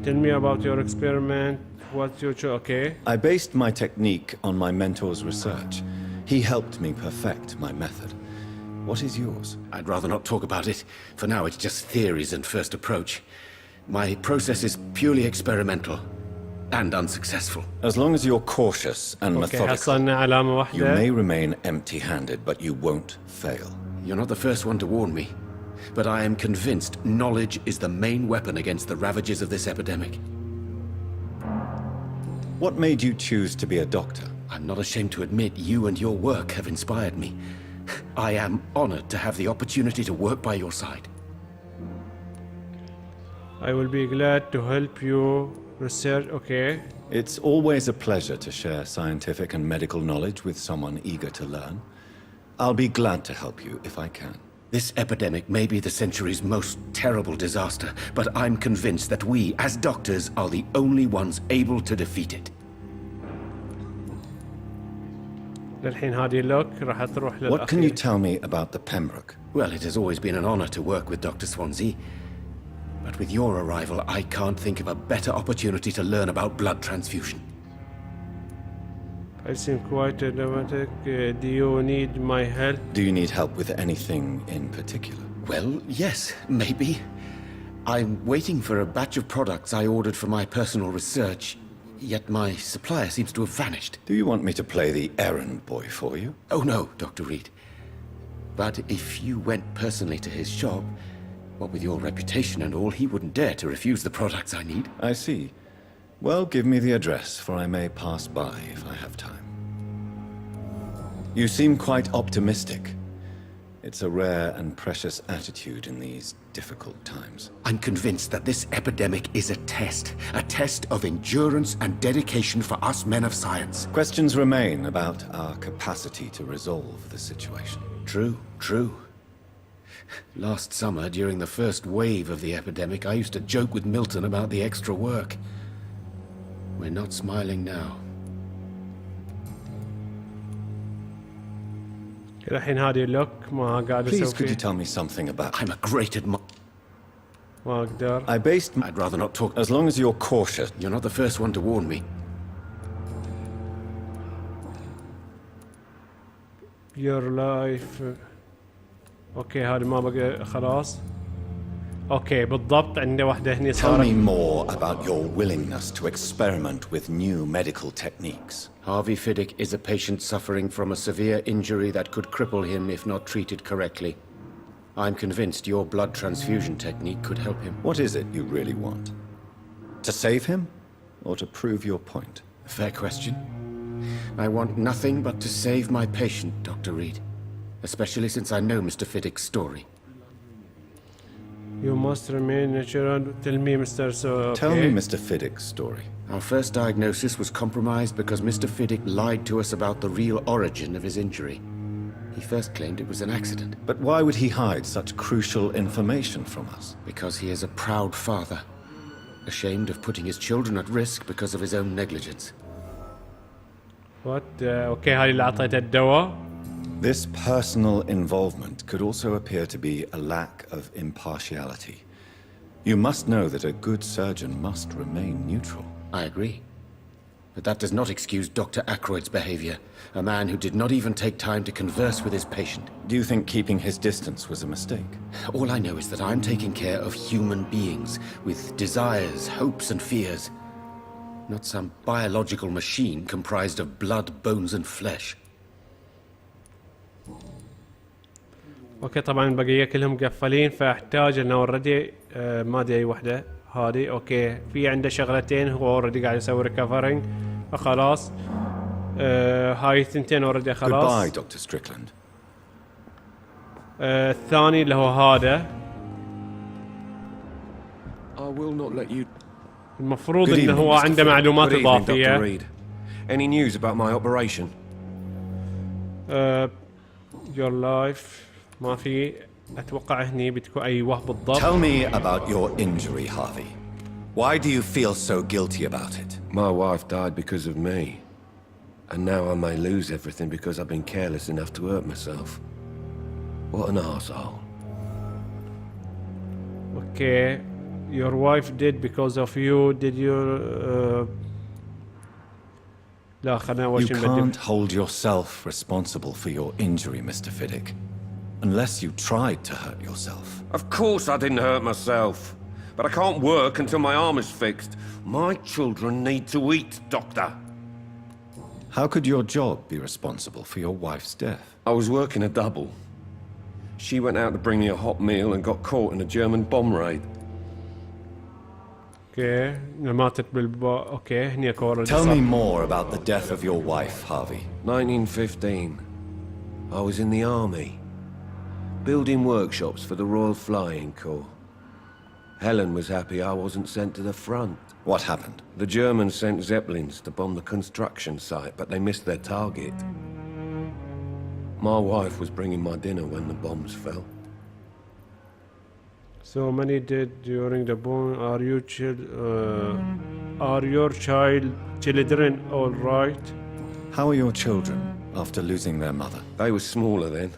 Speaker 1: Tell me about your experiment. What's your okay?
Speaker 3: I based my technique on my mentor's research. He helped me perfect my method. What is yours?
Speaker 7: I'd rather not talk about it. For now, it's just theories and first approach. My process is purely experimental and unsuccessful.
Speaker 3: As long as you're cautious and methodical,
Speaker 1: حصلنا علامة
Speaker 3: you
Speaker 1: واحدة.
Speaker 3: may remain empty-handed, but you won't fail.
Speaker 7: You're not the first one to warn me, but I am convinced knowledge is the main weapon against the ravages of this epidemic.
Speaker 3: What made you choose to be a doctor?
Speaker 7: I'm not ashamed to admit you and your work have inspired me. I am honored to have the opportunity to work by your side.
Speaker 1: I will be glad to help you research. Okay.
Speaker 3: It's always a pleasure to share scientific and medical knowledge with someone eager to learn. I'll be glad to help you if I can.
Speaker 7: This epidemic may be the century's most terrible disaster, but I'm convinced that we, as doctors, are the only ones able to defeat it.
Speaker 1: للحين هذه لوك راح تروح للأخير.
Speaker 3: What can you tell me about the Pembroke?
Speaker 7: Well, it has always been an honor to work with Dr. Swansea. But with your arrival, I can't think of a better opportunity to learn about blood transfusion.
Speaker 1: I seem quite dramatic. Do you need my help?
Speaker 3: Do you need help with anything in particular?
Speaker 7: Well, yes, maybe. I'm waiting for a batch of products I ordered for my personal research, yet my supplier seems to have vanished.
Speaker 3: Do you want me to play the errand boy for you?
Speaker 7: Oh no, Dr. Reed. But if you went personally to his shop, what with your reputation and all, he wouldn't dare to refuse the products I need.
Speaker 3: I see. Well, give me the address, for I may pass by if I have time. You seem quite optimistic. It's a rare and precious attitude in these difficult times.
Speaker 7: I'm convinced that this epidemic is a test of endurance and dedication for us men of science.
Speaker 3: Questions remain about our capacity to resolve the situation.
Speaker 7: True, true. Last summer, during the first wave of the epidemic, I used to joke with Milton about the extra work. We're not smiling now.
Speaker 1: الحين هذه لوك ما قاعد
Speaker 3: Please,
Speaker 1: أسوي
Speaker 3: could you
Speaker 1: فيه.
Speaker 3: tell me something about
Speaker 7: I'm a great admirer.
Speaker 1: ما أقدر.
Speaker 3: I based...
Speaker 7: I'd rather not talk.
Speaker 3: As long as you're cautious.
Speaker 7: You're not the first one to warn me.
Speaker 1: Your life. اوكي هذه ما بقى خلاص. اوكي بالضبط عنده واحدة هني
Speaker 3: Tell
Speaker 1: صارت.
Speaker 3: me more about your willingness to experiment with new medical techniques.
Speaker 7: Harvey Fiddick is a patient suffering from a severe injury that could cripple him if not treated correctly. I'm convinced your blood transfusion technique could help him.
Speaker 3: What is it you really want? To save him? Or to prove your point?
Speaker 7: Fair question. I want nothing but to save my patient, Dr. Reed. Especially since I know Mr. Fiddick's story.
Speaker 1: You must remain natural. Tell me, Mr. So.
Speaker 3: Tell me Mr. Fiddick's story.
Speaker 7: Our first diagnosis was compromised because Mr. Fiddick lied to us about the real origin of his injury. He first claimed it was an accident.
Speaker 3: But why would he hide such crucial information from us?
Speaker 7: Because he is a proud father, ashamed of putting his children at risk because of his own negligence.
Speaker 1: What? اوكي هذه اللي اعطيتها الدواء.
Speaker 3: This personal involvement could also appear to be a lack of impartiality. You must know that a good surgeon must remain neutral.
Speaker 7: I agree. But that does not excuse Dr. Ackroyd's behavior, a man who did not even take time to converse with his patient.
Speaker 3: Do you think keeping his distance was a mistake?
Speaker 7: All I know is that I'm taking care of human beings with desires, hopes and fears. Not some biological machine comprised of blood, bones and flesh.
Speaker 1: اوكي طبعا البقية كلهم مقفلين فاحتاج انه اوريدي ما ادري اي وحدة هذه. اوكي في عنده شغلتين هو اوريدي قاعد يسوي ريكفرنج فخلاص. هاي الثنتين اوريدي خلاص.
Speaker 3: Goodbye, Dr. Strickland.
Speaker 1: الثاني اللي هو هذا
Speaker 8: I will not let you.
Speaker 1: المفروض
Speaker 3: Good
Speaker 1: انه
Speaker 3: evening,
Speaker 1: هو
Speaker 3: Mr.
Speaker 1: عنده معلومات
Speaker 8: Good evening, Dr.
Speaker 1: اضافية.
Speaker 8: Reed. Any news about my operation?
Speaker 1: Your life ما في. اتوقع هني بتكون ايوه بالضبط.
Speaker 3: Tell me about your injury, Harvey. Why do you feel so guilty about it?
Speaker 8: My wife died because of me. And now I may lose everything because I've been careless enough to hurt myself. What an arsehole.
Speaker 1: اوكي your wife did because of you. Did you لا خلنا أول
Speaker 3: You
Speaker 1: شيء نبدأ.
Speaker 3: can't hold yourself responsible for your injury, Mr. Fiddick. Unless you tried to hurt yourself.
Speaker 8: Of course I didn't hurt myself. But I can't work until my arm is fixed. My children need to eat, Doctor.
Speaker 3: How could your job be responsible for your wife's death?
Speaker 8: I was working a double. She went out to bring me a hot meal and got caught in a German bomb raid.
Speaker 1: اوكي ماتت اوكي هني كورة.
Speaker 3: Tell me more about the death of your wife, Harvey.
Speaker 8: 1915. I was in the army, building workshops for the Royal Flying Corps. Helen was happy I wasn't sent to the front.
Speaker 3: What happened?
Speaker 8: The Germans sent Zeppelins to bomb the construction site, but they missed their target. My wife was bringing my dinner when the bombs fell.
Speaker 1: So many dead during the bomb. Are your children all right?
Speaker 3: How are your children after losing their mother?
Speaker 8: They were smaller then.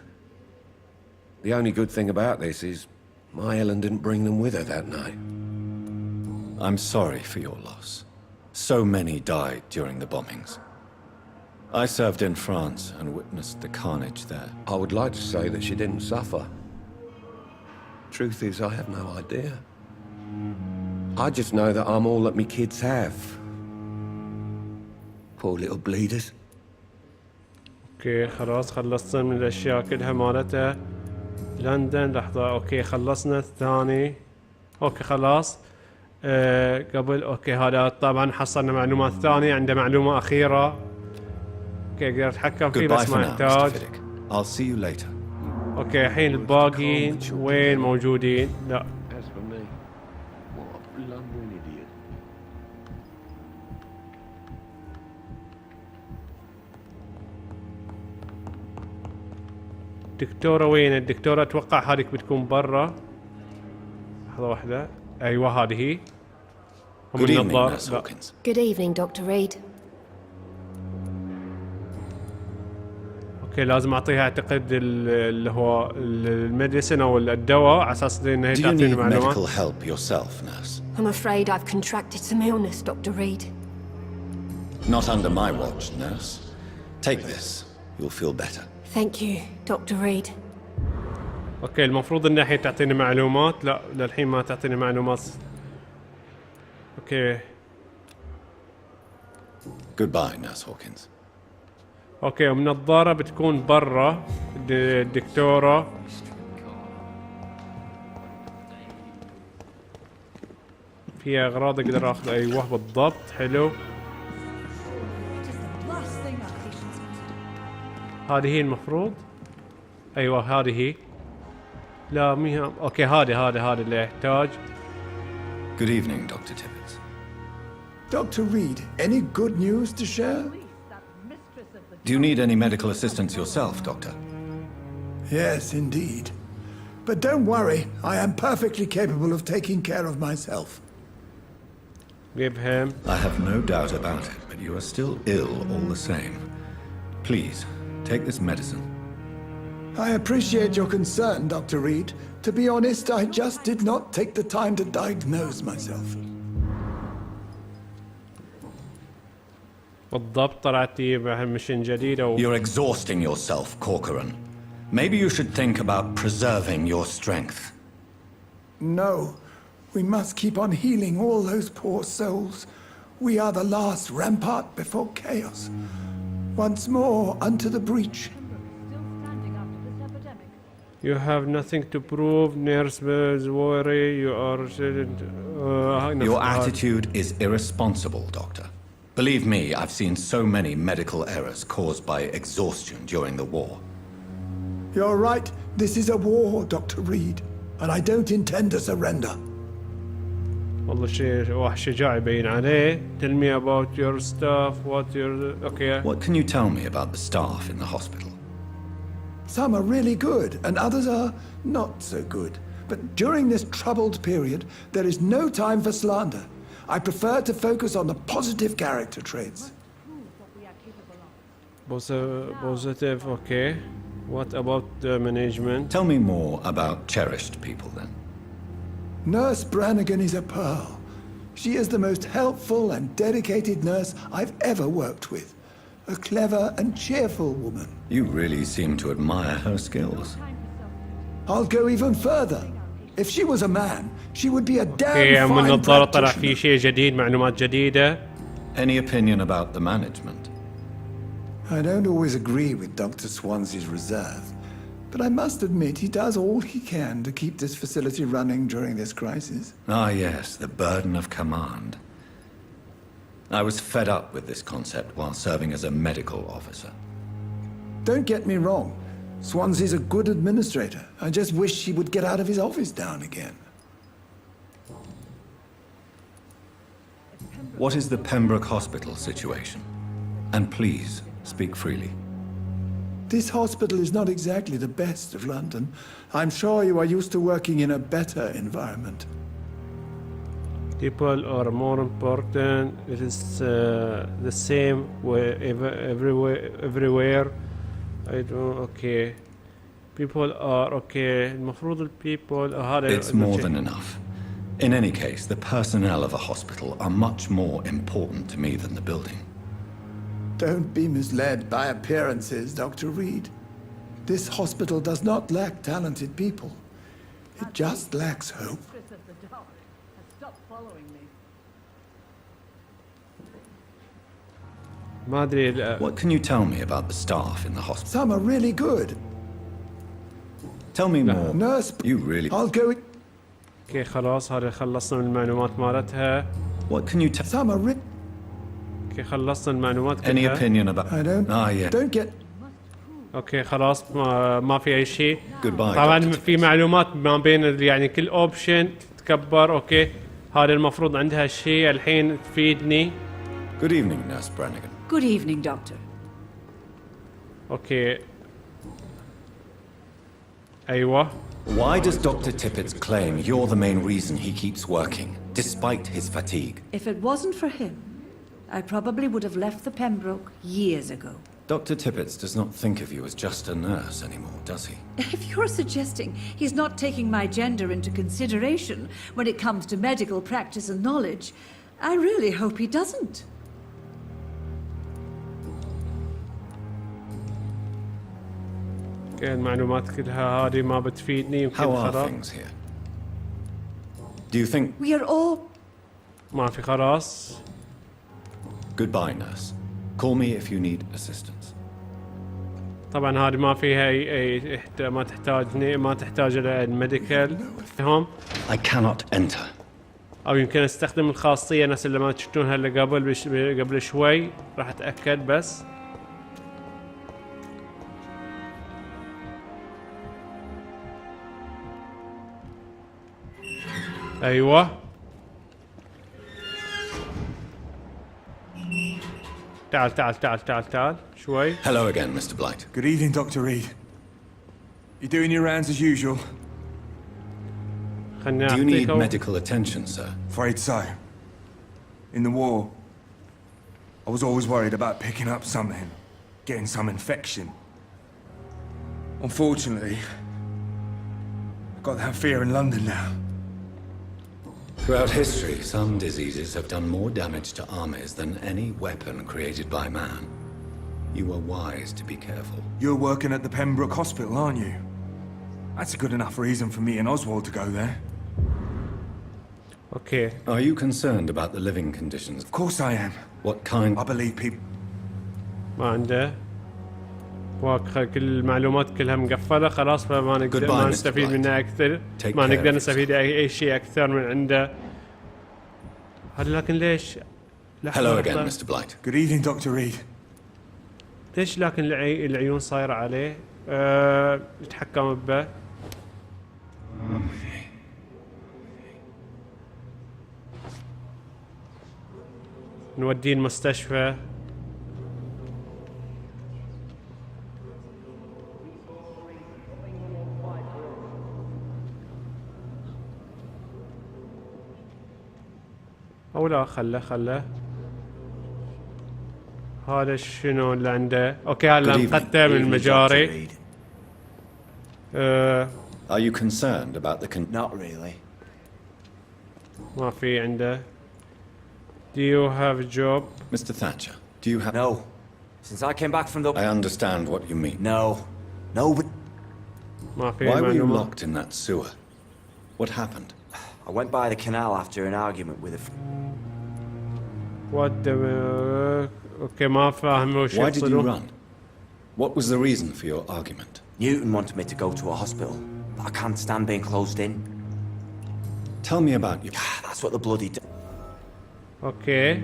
Speaker 8: The only good thing about this is my Helen didn't bring them with her that night.
Speaker 3: I'm sorry for your loss. So many died during the bombings. I served in France and witnessed the carnage there.
Speaker 8: I would like to say that she didn't suffer. Truth is, I have no idea. I just know that I'm all that me kids have. Poor little bleeders.
Speaker 1: اوكي خلاص خلصنا من الاشياء كلها مالتها. لندن لحظة اوكي خلصنا الثاني. اوكي خلاص قبل اوكي هذا طبعا حصلنا معلومات ثانية. عنده معلومة أخيرة اوكي اقدر اتحكم فيه بس ما يحتاج.
Speaker 3: I'll see you later.
Speaker 1: اوكي الحين الباقي وين موجودين؟ لا
Speaker 8: As for me, what a blundering idiot.
Speaker 1: الدكتورة وين؟ الدكتورة اتوقع هذيك بتكون برا. لحظة واحدة. ايوه هذه هي.
Speaker 3: Good evening, Nurse Hawkins.
Speaker 9: Good evening, Dr. Reed.
Speaker 1: اوكي لازم اعطيها اعتقد اللي هو الميديسن او الدواء على اساس انها
Speaker 3: Do you
Speaker 1: تعطيني
Speaker 3: need
Speaker 1: معلومات.
Speaker 3: medical help yourself, nurse?
Speaker 9: I'm afraid I've contracted some illness, Dr. Reed.
Speaker 3: Not under my watch, nurse. Take this. You'll feel better.
Speaker 9: Thank you, Dr. Reed.
Speaker 1: اوكي المفروض انها الحين تعطيني معلومات. لا للحين ما تعطيني معلومات. اوكي
Speaker 3: Goodbye, Nurse Hawkins.
Speaker 1: اوكي ومنظارة بتكون برا الدكتورة. في اغراض اقدر اخذ. ايوه بالضبط حلو. هذه هي المفروض. ايوه هذه هي. لا ميها. اوكي هذا اللي يحتاج.
Speaker 3: Good evening, Dr. Tibbets.
Speaker 4: Dr. Reed, any good news to share?
Speaker 3: Do you need any medical assistance yourself, Doctor?
Speaker 4: Yes, indeed. But don't worry, I am perfectly capable of taking care of myself.
Speaker 1: Give him.
Speaker 3: I have no doubt about it, but you are still ill all the same. Please, take this medicine.
Speaker 4: I appreciate your concern, Dr. Reed. To be honest, I just did not take the time to diagnose myself.
Speaker 1: بالضبط طلعتي بمشن جديدة
Speaker 3: You're exhausting yourself, Corcoran. Maybe you should think about preserving your strength.
Speaker 4: No, we must keep on healing all those poor souls. We are the last rampart before chaos. Once more unto the breach.
Speaker 1: You have nothing to prove, nurse worry, you are...
Speaker 3: Your attitude is irresponsible, Doctor. Believe me, I've seen so many medical errors caused by exhaustion during the war.
Speaker 4: You're right. This is a war, Dr. Reed, and I don't intend to surrender.
Speaker 1: والله شيء واحد شجاع يبين عليه. Tell me about your staff, what your... Okay.
Speaker 3: What can you tell me about the staff in the hospital?
Speaker 4: Some are really good, and others are not so good. But during this troubled period, there is no time for slander. I prefer to focus on the positive character traits.
Speaker 1: Positive, okay. What about the management?
Speaker 3: Tell me more about cherished people, then.
Speaker 4: Nurse Brannigan is a pearl. She is the most helpful and dedicated nurse I've ever worked with. A clever and cheerful woman.
Speaker 3: You really seem to admire her skills.
Speaker 4: I'll go even further. If she was a man, she would be a
Speaker 1: اوكي
Speaker 4: damn
Speaker 1: من
Speaker 4: fine
Speaker 1: الضربة طلع في
Speaker 4: practitioner.
Speaker 1: شيء جديد، معلومات جديدة.
Speaker 3: Any opinion about the management?
Speaker 4: I don't always agree with Dr. Swansea's reserve, but I must admit he does all he can to keep this facility running during this crisis.
Speaker 3: Ah yes, the burden of command. I was fed up with this concept while serving as a medical officer.
Speaker 4: Don't get me wrong. Swansea's a good administrator. I just wish he would get out of his office down again.
Speaker 3: What is the Pembroke Hospital situation? And please, speak freely.
Speaker 4: This hospital is not exactly the best of London. I'm sure you are used to working in a better environment.
Speaker 1: People are more important. It is the same way everywhere. I don't. Okay. People are okay. المفروض people هذا.
Speaker 3: It's more than enough. In any case, the personnel of a hospital are much more important to me than the building.
Speaker 4: Don't be misled by appearances, Dr. Reed. This hospital does not lack talented people. It just lacks hope.
Speaker 1: ما أدري.
Speaker 3: What can you tell me about the staff in the hospital?
Speaker 4: Some are really good.
Speaker 3: Tell me more.
Speaker 4: Nurse,
Speaker 3: You really...
Speaker 4: I'll go...
Speaker 1: اوكي خلاص هذا خلصنا من المعلومات مالتها.
Speaker 3: What can you tell...
Speaker 4: Some are really...
Speaker 1: اوكي خلصنا المعلومات
Speaker 3: Any
Speaker 1: كلها.
Speaker 3: opinion about...
Speaker 4: I don't...
Speaker 3: Ah, yeah.
Speaker 4: Don't get...
Speaker 1: اوكي خلاص ما في اي شيء.
Speaker 3: Goodbye,
Speaker 1: طبعا
Speaker 3: Dr.
Speaker 1: في معلومات ما بين يعني كل اوبشن تكبر. اوكي هذا المفروض عندها شيء الحين تفيدني.
Speaker 3: Good evening, Nurse Brannigan.
Speaker 6: Good evening, Doctor.
Speaker 1: اوكي ايوه.
Speaker 3: Why does Dr. Tippett's claim you're the main reason he keeps working, despite his fatigue?
Speaker 6: If it wasn't for him, I probably would have left the Pembroke years ago.
Speaker 3: Dr. Tippett does not think of you as just a nurse anymore, does he?
Speaker 6: If you're suggesting he's not taking my gender into consideration when it comes to medical practice and knowledge, I really hope he doesn't.
Speaker 1: المعلومات كلها هذه ما بتفيدني. يمكن
Speaker 3: How are
Speaker 1: خلاص
Speaker 3: things here? Do you think...
Speaker 6: We are all...
Speaker 1: ما في خلاص.
Speaker 3: Goodbye, nurse. Call me if you need assistance.
Speaker 1: طبعا هذه ما فيها اي ما تحتاج الى الميديكال هم.
Speaker 3: I cannot enter.
Speaker 1: او يمكن استخدم الخاصيه نفس اللي ما شفتونها اللي قبل شوي. راح اتاكد بس. ايوه تعال شوي.
Speaker 3: Hello again, Mr. Blight.
Speaker 10: Good evening, Dr. Reed. You doing your rounds as usual?
Speaker 1: خلني
Speaker 3: Do you need
Speaker 1: اعطيك.
Speaker 3: medical attention, sir?
Speaker 10: Afraid so. In the war, I was always worried about picking up something, getting some infection. Unfortunately, I've got that fear in London now.
Speaker 3: Throughout history, some diseases have done more damage to armies than any weapon created by man. You were wise to be careful.
Speaker 10: You're working at the Pembroke Hospital, aren't you? That's a good enough reason for me and Oswald to go there.
Speaker 1: اوكي.
Speaker 3: Are you concerned about the living conditions?
Speaker 10: Of course I am.
Speaker 3: What kind...
Speaker 10: I believe people...
Speaker 1: ما عنده. كل المعلومات كلها مقفله خلاص فما نقدر ما نستفيد منها اكثر. ما نقدر نستفيد اي شيء اكثر من عنده. هل لكن ليش؟
Speaker 3: Hello again, Mr. Blight.
Speaker 10: Good evening, Dr. Reed.
Speaker 1: ليش لكن العيون صايره عليه؟ يتحكم به. نوديه المستشفى. او لا خله هذا شنو اللي عنده؟ اوكي هلا انقذته من المجاري.
Speaker 3: Are you concerned about the
Speaker 11: Not really.
Speaker 1: ما في عنده. Do you have a job?
Speaker 3: Mr. Thatcher, do you have...
Speaker 11: No. Since I came back from the...
Speaker 3: I understand what you mean.
Speaker 11: No. No, but...
Speaker 1: ما في
Speaker 3: Why were you
Speaker 1: معلومة.
Speaker 3: locked in that sewer? What happened?
Speaker 11: I went by the canal after an argument with a...
Speaker 1: What the... اوكي ما فاهم وش
Speaker 3: Why did you
Speaker 1: يقصدون.
Speaker 3: run? What was the reason for your argument?
Speaker 11: Newton wanted me to go to a hospital, but I can't stand being closed in.
Speaker 3: Tell me about your...
Speaker 11: That's what the bloody...
Speaker 1: اوكي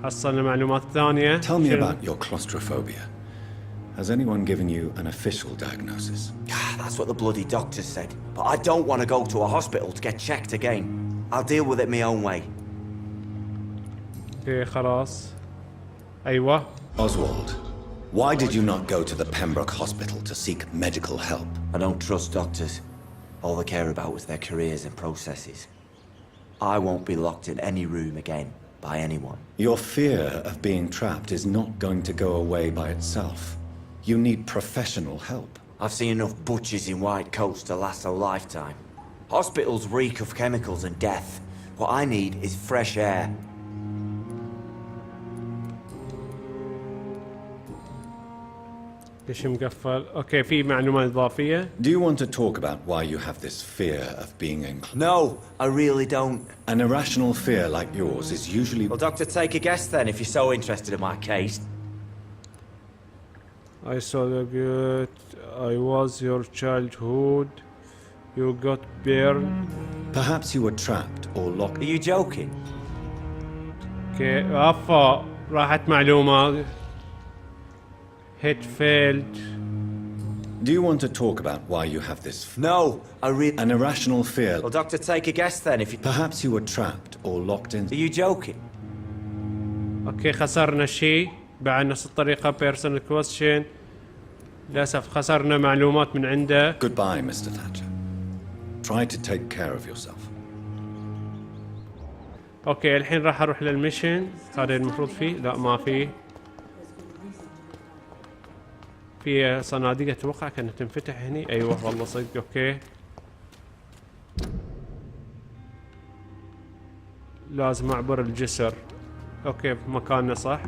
Speaker 1: حصلنا معلومات ثانية.
Speaker 3: Tell me about your claustrophobia. Has anyone given you an official diagnosis?
Speaker 11: That's what the bloody doctor said. But I don't want to go to a hospital to get checked again. I'll deal with it my own way.
Speaker 1: اوكي خلاص. ايوه.
Speaker 3: Oswald, why did you not go to the Pembroke Hospital to seek medical help?
Speaker 11: I don't trust doctors. All they care about is their careers and processes. I won't be locked in any room again by anyone.
Speaker 3: Your fear of being trapped is not going to go away by itself. You need professional help.
Speaker 11: I've seen enough butchers in white coats to last a lifetime. Hospitals reek of chemicals and death. What I need is fresh air.
Speaker 1: ليش مقفل؟ اوكي في معلومات اضافية.
Speaker 3: Do you want to talk about why you have this fear of being included?
Speaker 11: No, I really don't.
Speaker 3: An irrational fear like yours is usually...
Speaker 11: Well, Doctor, take a guess then if you're so interested in my case.
Speaker 1: I saw the good. I was your childhood. You got burned.
Speaker 3: Perhaps you were trapped or locked...
Speaker 11: Are you joking?
Speaker 1: اوكي عفا راحت معلومة. Hit failed.
Speaker 3: Do you want to talk about why you have this...
Speaker 11: No, I really...
Speaker 3: An irrational fear...
Speaker 11: Well, Doctor, take a guess then if you...
Speaker 3: Perhaps you were trapped or locked in...
Speaker 11: Are you joking?
Speaker 1: اوكي خسرنا شيء بعد نفس الطريقة personal question. للأسف خسرنا معلومات من عنده.
Speaker 3: Goodbye, Mr. Thatcher. Try to take care of yourself.
Speaker 1: اوكي الحين راح اروح للميشن. هذا المفروض فيه؟ لا ما فيه. في صناديق اتوقع كانت تنفتح هني. ايوه والله صدق. اوكي لازم اعبر الجسر. اوكي في مكاننا صح.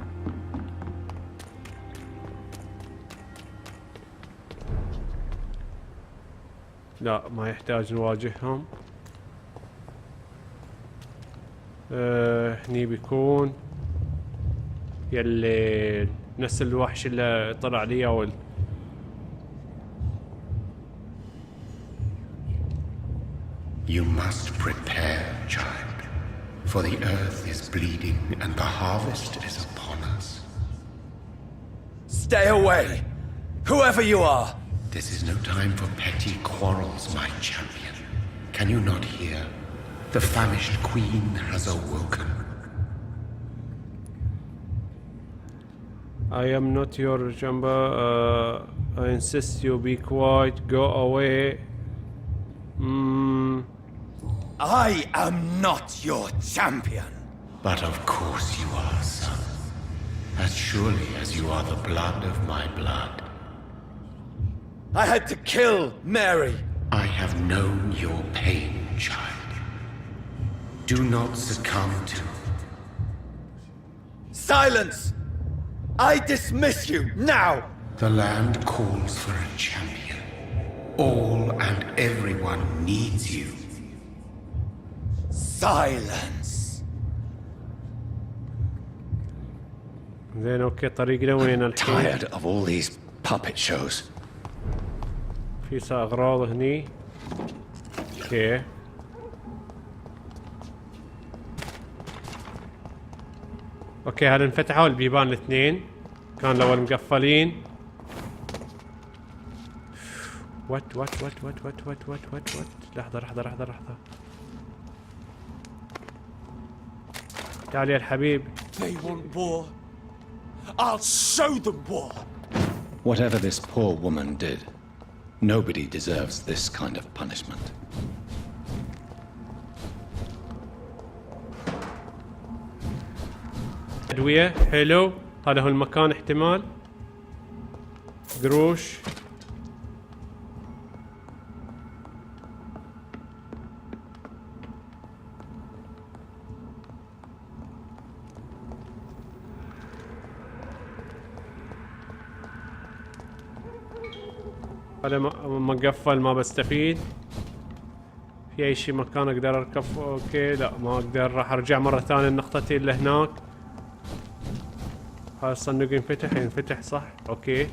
Speaker 1: لا ما يحتاج نواجههم. هني بيكون يلي نفس الوحش اللي طلع لي اول.
Speaker 12: You must prepare, child, for the earth is bleeding and the harvest is upon us.
Speaker 11: Stay away! Whoever you are!
Speaker 12: This is no time for petty quarrels, my champion. Can you not hear? The famished queen has awoken.
Speaker 1: I am not your jumper. I insist you be quiet. Go away.
Speaker 11: I am not your champion.
Speaker 12: But of course you are, son. As surely as you are the blood of my blood.
Speaker 11: I had to kill Mary.
Speaker 12: I have known your pain, child. Do not succumb to...
Speaker 11: Silence! I dismiss you, now!
Speaker 12: The land calls for a champion. All and everyone needs you.
Speaker 11: Silence!
Speaker 1: زين اوكي طريقنا وين الحين؟
Speaker 3: Tired of all these puppet shows.
Speaker 1: في اغراض هني. اوكي اوكي هذا انفتحوا البيبان الاثنين. كان الاول مقفلين. وات لحظة تعال يا الحبيب.
Speaker 11: They want war. I'll show them war.
Speaker 3: Whatever this poor woman did, nobody deserves this kind of punishment.
Speaker 1: أدوية حلو. هذا هو المكان احتمال. قروش. هذا مقفل ما بستفيد. في اي شيء مكان اقدر اركب؟ اوكي لا ما اقدر. راح ارجع مرة ثانية النقطتين اللي هناك. هذا الصندوق ينفتح صح؟ اوكي.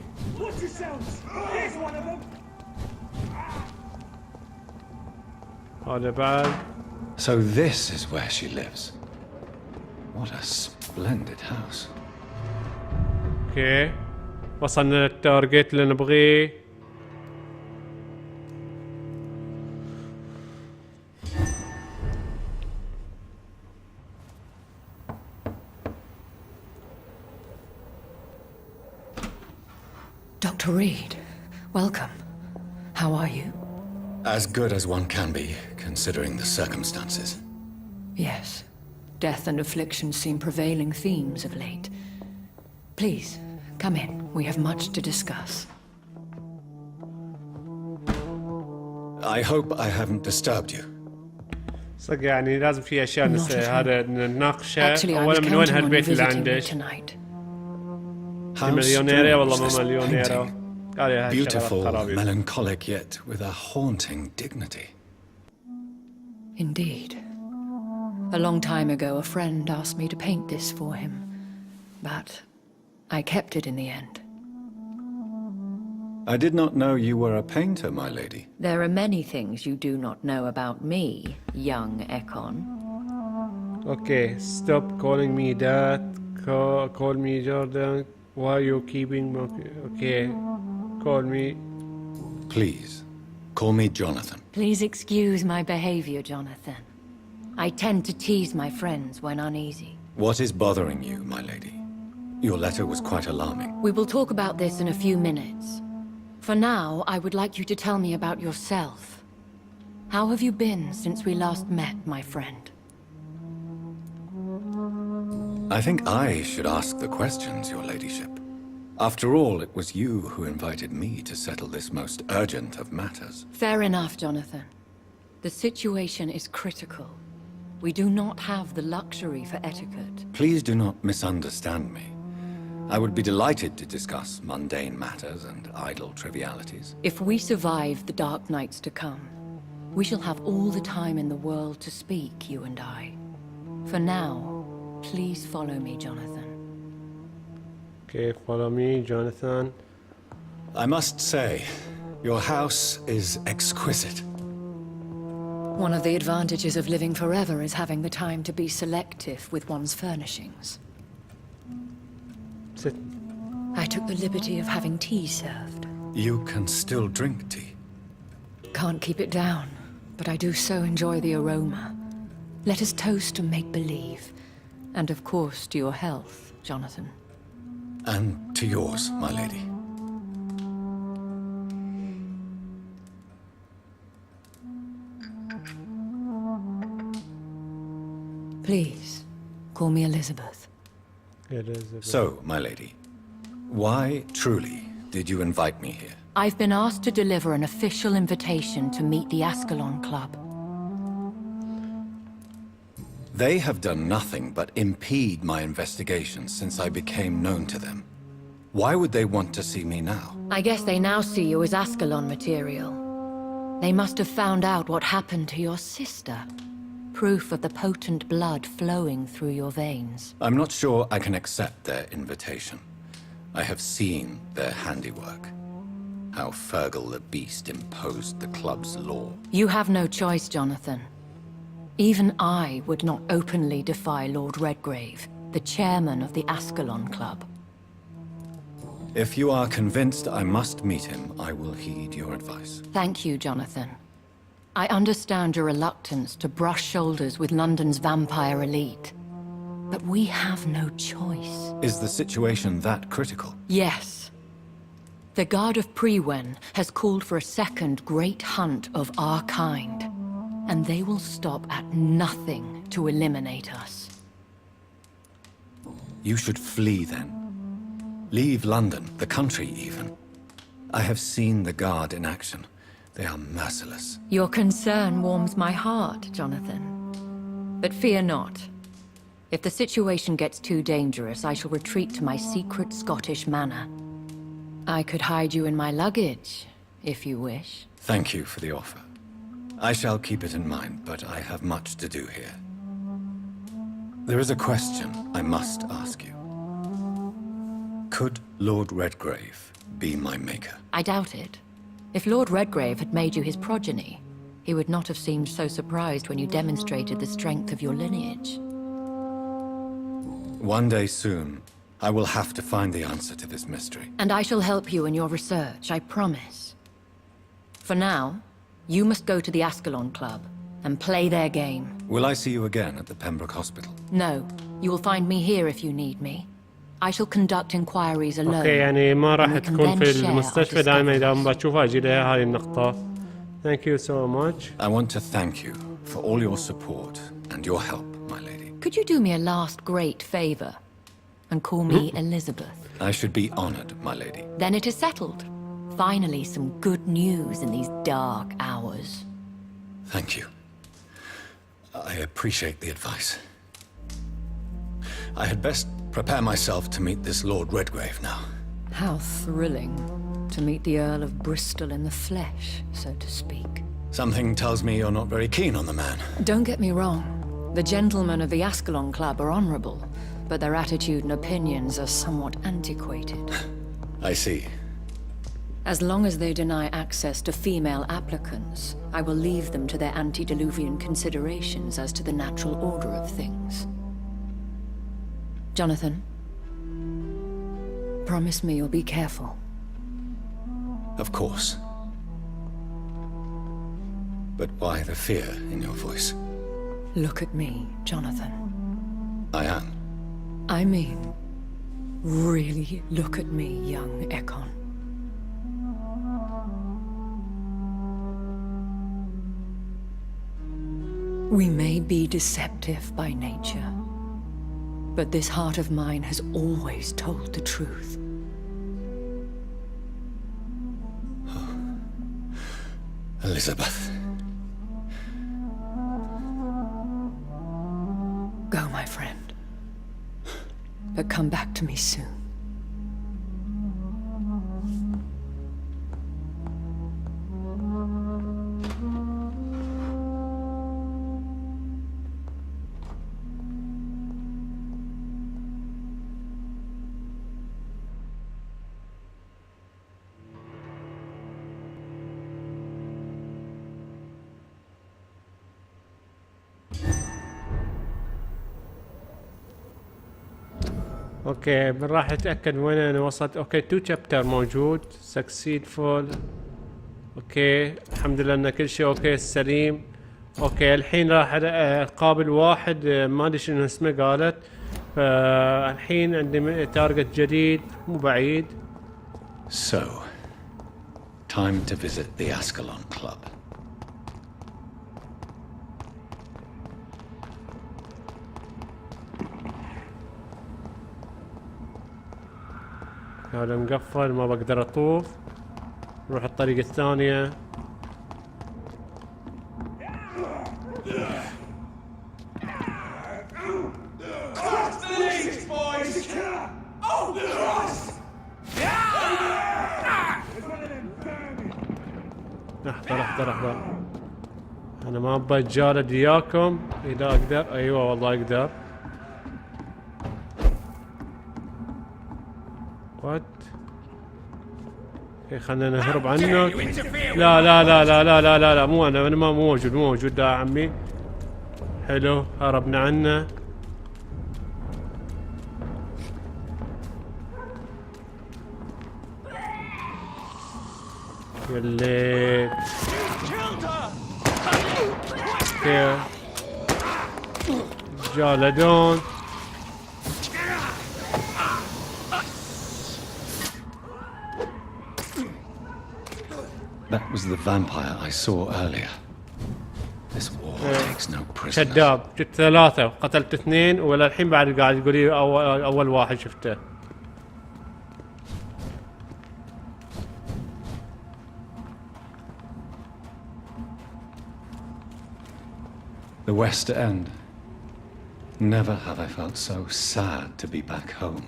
Speaker 1: هذا بعد.
Speaker 3: So this is where she lives. What a splendid house.
Speaker 1: اوكي وصلنا للتارجت اللي نبغيه.
Speaker 13: Dr. Reed, welcome. How are you?
Speaker 3: As good as one can be, considering the circumstances.
Speaker 13: Yes. Death and affliction seem prevailing themes of late. Please, come in. We have much to discuss.
Speaker 3: I hope I haven't disturbed you.
Speaker 1: صدق يعني لازم في اشياء هذا نناقشها.
Speaker 13: Actually,
Speaker 1: اولا من وين هالبيت اللي عندك؟ مليونيرة والله ما مليونيرة.
Speaker 3: Beautiful, melancholic, yet with a haunting dignity.
Speaker 13: Indeed. A long time ago, a friend asked me to paint this for him, but I kept it in the end.
Speaker 3: I did not know you were a painter, my lady.
Speaker 13: There are many things you do not know about me, young Ekon.
Speaker 1: Okay, stop calling me that. Call me Jordan. Why are you keeping me? Okay, call me.
Speaker 3: Please, call me Jonathan.
Speaker 13: Please excuse my behavior, Jonathan. I tend to tease my friends when uneasy.
Speaker 3: What is bothering you, my lady? Your letter was quite alarming.
Speaker 13: We will talk about this in a few minutes. For now, I would like you to tell me about yourself. How have you been since we last met, my friend?
Speaker 3: I think I should ask the questions, your ladyship. After all, it was you who invited me to settle this most urgent of matters.
Speaker 13: Fair enough, Jonathan. The situation is critical. We do not have the luxury for etiquette.
Speaker 3: Please do not misunderstand me. I would be delighted to discuss mundane matters and idle trivialities.
Speaker 13: If we survive the dark nights to come, we shall have all the time in the world to speak, you and I. For now, please follow me, Jonathan.
Speaker 1: Okay, follow me, Jonathan.
Speaker 3: I must say, your house is exquisite.
Speaker 13: One of the advantages of living forever is having the time to be selective with one's furnishings.
Speaker 1: Sit.
Speaker 13: I took the liberty of having tea served.
Speaker 3: You can still drink tea.
Speaker 13: Can't keep it down, but I do so enjoy the aroma. Let us toast to make-believe. And of course to your health, Jonathan.
Speaker 3: And to yours, my lady.
Speaker 13: Please, call me Elizabeth.
Speaker 1: Elizabeth.
Speaker 3: So, my lady, why truly did you invite me here?
Speaker 13: I've been asked to deliver an official invitation to meet the Ascalon Club.
Speaker 3: They have done nothing but impede my investigations since I became known to them. Why would they want to see me now?
Speaker 13: I guess they now see you as Ascalon material. They must have found out what happened to your sister. Proof of the potent blood flowing through your veins.
Speaker 3: I'm not sure I can accept their invitation. I have seen their handiwork. How Fergal the Beast imposed the club's law.
Speaker 13: You have no choice, Jonathan. Even I would not openly defy Lord Redgrave, the chairman of the Ascalon Club.
Speaker 3: If you are convinced I must meet him, I will heed your advice.
Speaker 13: Thank you, Jonathan. I understand your reluctance to brush shoulders with London's vampire elite. But we have no choice.
Speaker 3: Is the situation that critical?
Speaker 13: Yes. The Guard of Prewen has called for a second great hunt of our kind. And they will stop at nothing to eliminate us.
Speaker 3: You should flee then. Leave London, the country even. I have seen the Guard in action. They are merciless.
Speaker 13: Your concern warms my heart, Jonathan. But fear not. If the situation gets too dangerous, I shall retreat to my secret Scottish manor. I could hide you in my luggage, if you wish.
Speaker 3: Thank you for the offer. I shall keep it in mind, but I have much to do here. There is a question I must ask you. Could Lord Redgrave be my maker?
Speaker 13: I doubt it. If Lord Redgrave had made you his progeny, he would not have seemed so surprised when you demonstrated the strength of your lineage.
Speaker 3: One day soon, I will have to find the answer to this mystery.
Speaker 13: And I shall help you in your research, I promise. For now, you must go to the Ascalon Club and play their game.
Speaker 3: Will I see you again at the Pembroke Hospital?
Speaker 13: No, you will find me here if you need me. I shall conduct inquiries alone.
Speaker 1: اوكي يعني ما راح
Speaker 13: and we can
Speaker 1: تكون
Speaker 13: then
Speaker 1: في
Speaker 13: share our
Speaker 1: المستشفى دائما اذا ما
Speaker 13: discoveries.
Speaker 1: بشوفها اجي لها هاي النقطة. Thank you so much.
Speaker 3: I want to thank you for all your support and your help, my lady.
Speaker 13: Could you do me a last great favor and call me Elizabeth?
Speaker 3: I should be honored, my lady.
Speaker 13: Then it is settled. Finally, some good news in these dark hours.
Speaker 3: Thank you. I appreciate the advice. I had best prepare myself to meet this Lord Redgrave now.
Speaker 13: How thrilling to meet the Earl of Bristol in the flesh, so to speak.
Speaker 3: Something tells me you're not very keen on the man.
Speaker 13: Don't get me wrong. The gentlemen of the Ascalon Club are honorable, but their attitude and opinions are somewhat antiquated.
Speaker 3: I see.
Speaker 13: As long as they deny access to female applicants, I will leave them to their antediluvian considerations as to the natural order of things. Jonathan, promise me you'll be careful.
Speaker 3: Of course. But why the fear in your voice?
Speaker 13: Look at me, Jonathan.
Speaker 3: I am.
Speaker 13: I mean, really look at me, young Ekon. We may be deceptive by nature, but this heart of mine has always told the truth.
Speaker 3: Elizabeth.
Speaker 13: Go, my friend. But come back to me soon.
Speaker 1: اوكي راح اتاكد وين انا وصلت. اوكي 2 chapter موجود. successful. اوكي الحمد لله ان كل شيء اوكي سليم. اوكي الحين راح اقابل واحد ما ادري شنو اسمه قالت. فالحين عندي تارجت جديد مو بعيد.
Speaker 3: So, time to visit the Ascalon Club.
Speaker 1: هذا مقفل ما بقدر اطوف. نروح الطريقة الثانية. احضر انا ما ابغى اتجارد وياكم اذا اقدر. ايوه والله اقدر. وات خلينا نهرب عنك. لا لا لا لا لا لا لا لا مو انا ما موجود يا عمي. حلو هربنا عنه. يلي جالدون.
Speaker 3: That was the vampire I saw earlier. This war takes no prisoners.
Speaker 1: كذاب. جبت 3 وقتلت 2 ولا الحين بعد قاعد يقول لي اول واحد شفته.
Speaker 3: The West End. Never have I felt so sad to be back home.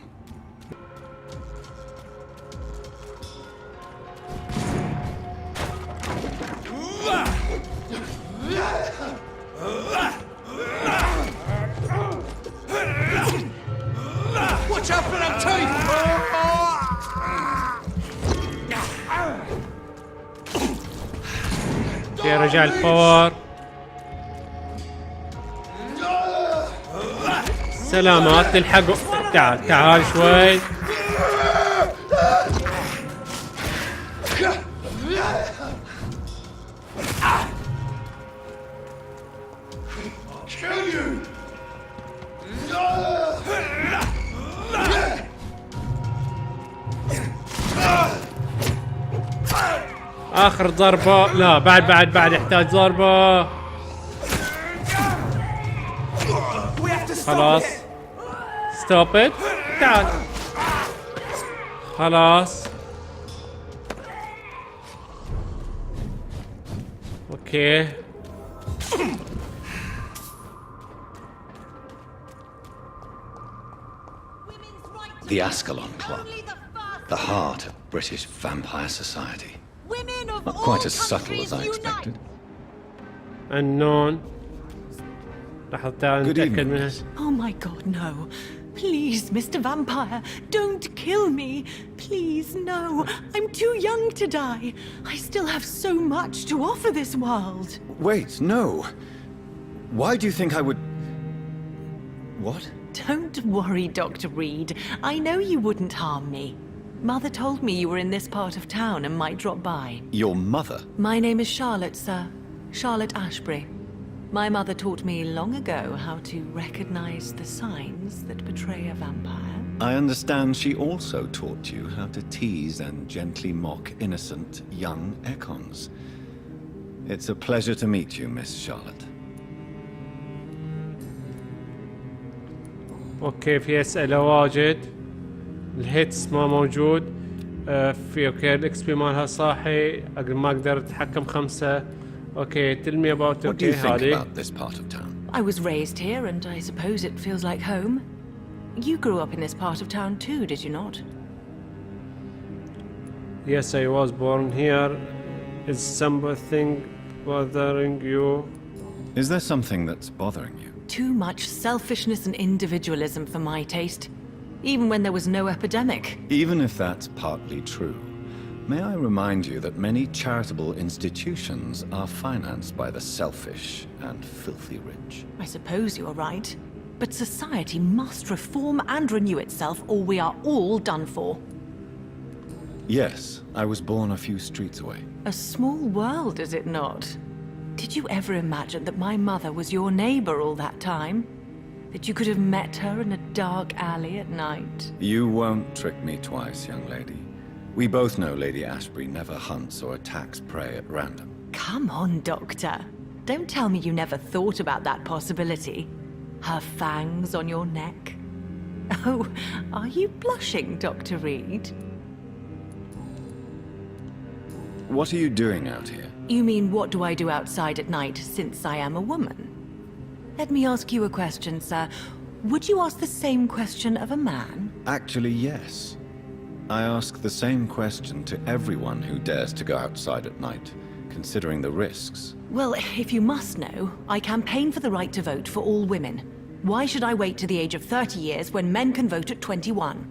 Speaker 1: اوكي رجع الباور. سلامات تلحقوا. تعال تعال شوي. اخر ضربة. لا بعد يحتاج ضربة. خلاص ستوب ات. تعال خلاص. اوكي
Speaker 3: The Ascalon Club, the heart of British vampire society. Not quite as subtle as I expected.
Speaker 1: unknown. لحظة
Speaker 3: Good
Speaker 1: نتأكد
Speaker 3: evening,
Speaker 1: منها.
Speaker 3: miss.
Speaker 2: Oh my god, no. Please, Mr. Vampire, don't kill me. Please, no. I'm too young to die. I still have so much to offer this world.
Speaker 3: Wait, no. Why do you think I would... What?
Speaker 2: Don't worry, Dr. Reed. I know you wouldn't harm me. Mother told me you were in this part of town and might drop by.
Speaker 3: Your mother?
Speaker 2: My name is Charlotte, sir. Charlotte Ashbury. My mother taught me long ago how to recognize the signs that betray a vampire.
Speaker 3: I understand she also taught you how to tease and gently mock innocent young Ekons. It's a pleasure to meet you, Miss Charlotte.
Speaker 1: اوكي في اسئلة واجد. الهيتس ما موجود. في اوكي الاكس بي مالها صاحي. ما اقدر اتحكم 5. اوكي tell me about
Speaker 3: What do you
Speaker 1: اوكي
Speaker 3: think
Speaker 1: هذه.
Speaker 3: about this part of town?
Speaker 2: I was raised here and I suppose it feels like home. You grew up in this part of town too, did you not?
Speaker 1: Yes, I was born here. Is something bothering you?
Speaker 3: Is there something that's bothering you?
Speaker 2: Too much selfishness and individualism for my taste. Even when there was no epidemic.
Speaker 3: Even if that's partly true, may I remind you that many charitable institutions are financed by the selfish and filthy rich.
Speaker 2: I suppose you're right. But society must reform and renew itself or we are all done for.
Speaker 3: Yes, I was born a few streets away.
Speaker 2: A small world, is it not? Did you ever imagine that my mother was your neighbor all that time? That you could have met her in a dark alley at night?
Speaker 3: You won't trick me twice, young lady. We both know Lady Ashbury never hunts or attacks prey at random.
Speaker 2: Come on, Doctor. Don't tell me you never thought about that possibility. Her fangs on your neck. Oh, are you blushing, Dr. Reed?
Speaker 3: What are you doing out here?
Speaker 2: You mean what do I do outside at night since I am a woman? Let me ask you a question, sir. Would you ask the same question of a man?
Speaker 3: Actually, yes. I ask the same question to everyone who dares to go outside at night, considering the risks.
Speaker 2: Well, if you must know, I campaign for the right to vote for all women. Why should I wait to the age of 30 years when men can vote at 21?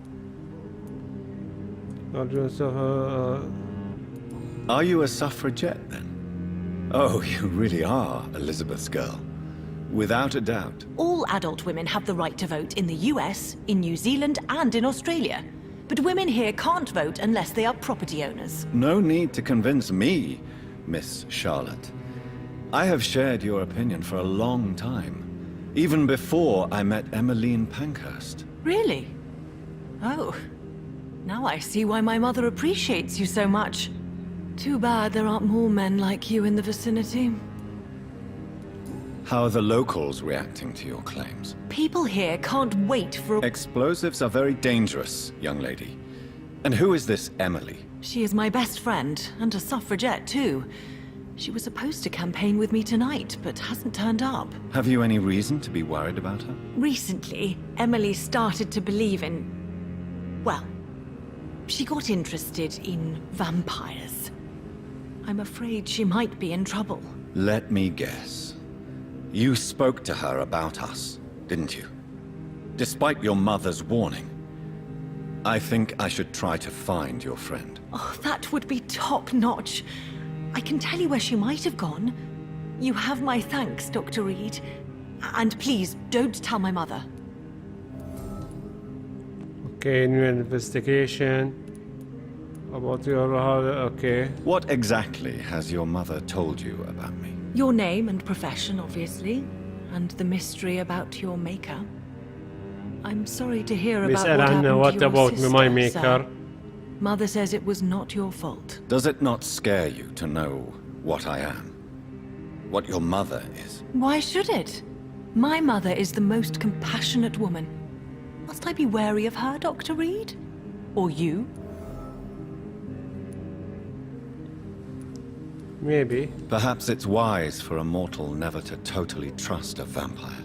Speaker 3: Are you a suffragette, then? Oh, you really are Elizabeth's girl. Without a doubt.
Speaker 2: All adult women have the right to vote in the US, in New Zealand, and in Australia. But women here can't vote unless they are property owners.
Speaker 3: No need to convince me, Miss Charlotte. I have shared your opinion for a long time. Even before I met Emmeline Pankhurst.
Speaker 2: Really? Oh. Now I see why my mother appreciates you so much. Too bad there aren't more men like you in the vicinity.
Speaker 3: How are the locals reacting to your claims?
Speaker 2: People here can't wait for...
Speaker 3: Explosives are very dangerous, young lady. And who is this Emily?
Speaker 2: She is my best friend, and a suffragette too. She was supposed to campaign with me tonight, but hasn't turned up.
Speaker 3: Have you any reason to be worried about her?
Speaker 2: Recently, Emily started to believe in... well, she got interested in vampires. I'm afraid she might be in trouble.
Speaker 3: Let me guess. You spoke to her about us, didn't you? Despite your mother's warning. I think I should try to find your friend.
Speaker 2: Oh, that would be top-notch. I can tell you where she might have gone. You have my thanks, Dr. Reed. And please, don't tell my mother.
Speaker 1: Okay, new investigation about your okay.
Speaker 3: What exactly has your mother told you about me?
Speaker 2: Your name and profession, obviously, and the mystery about your maker. I'm sorry to hear about what happened to your sister, sir. Mother says it was not your fault.
Speaker 3: Does it not scare you to know what I am? What your mother is?
Speaker 2: Why should it? My mother is the most compassionate woman. Must I be wary of her, Dr. Reed? Or you?
Speaker 1: Maybe.
Speaker 3: Perhaps it's wise for a mortal never to totally trust a vampire.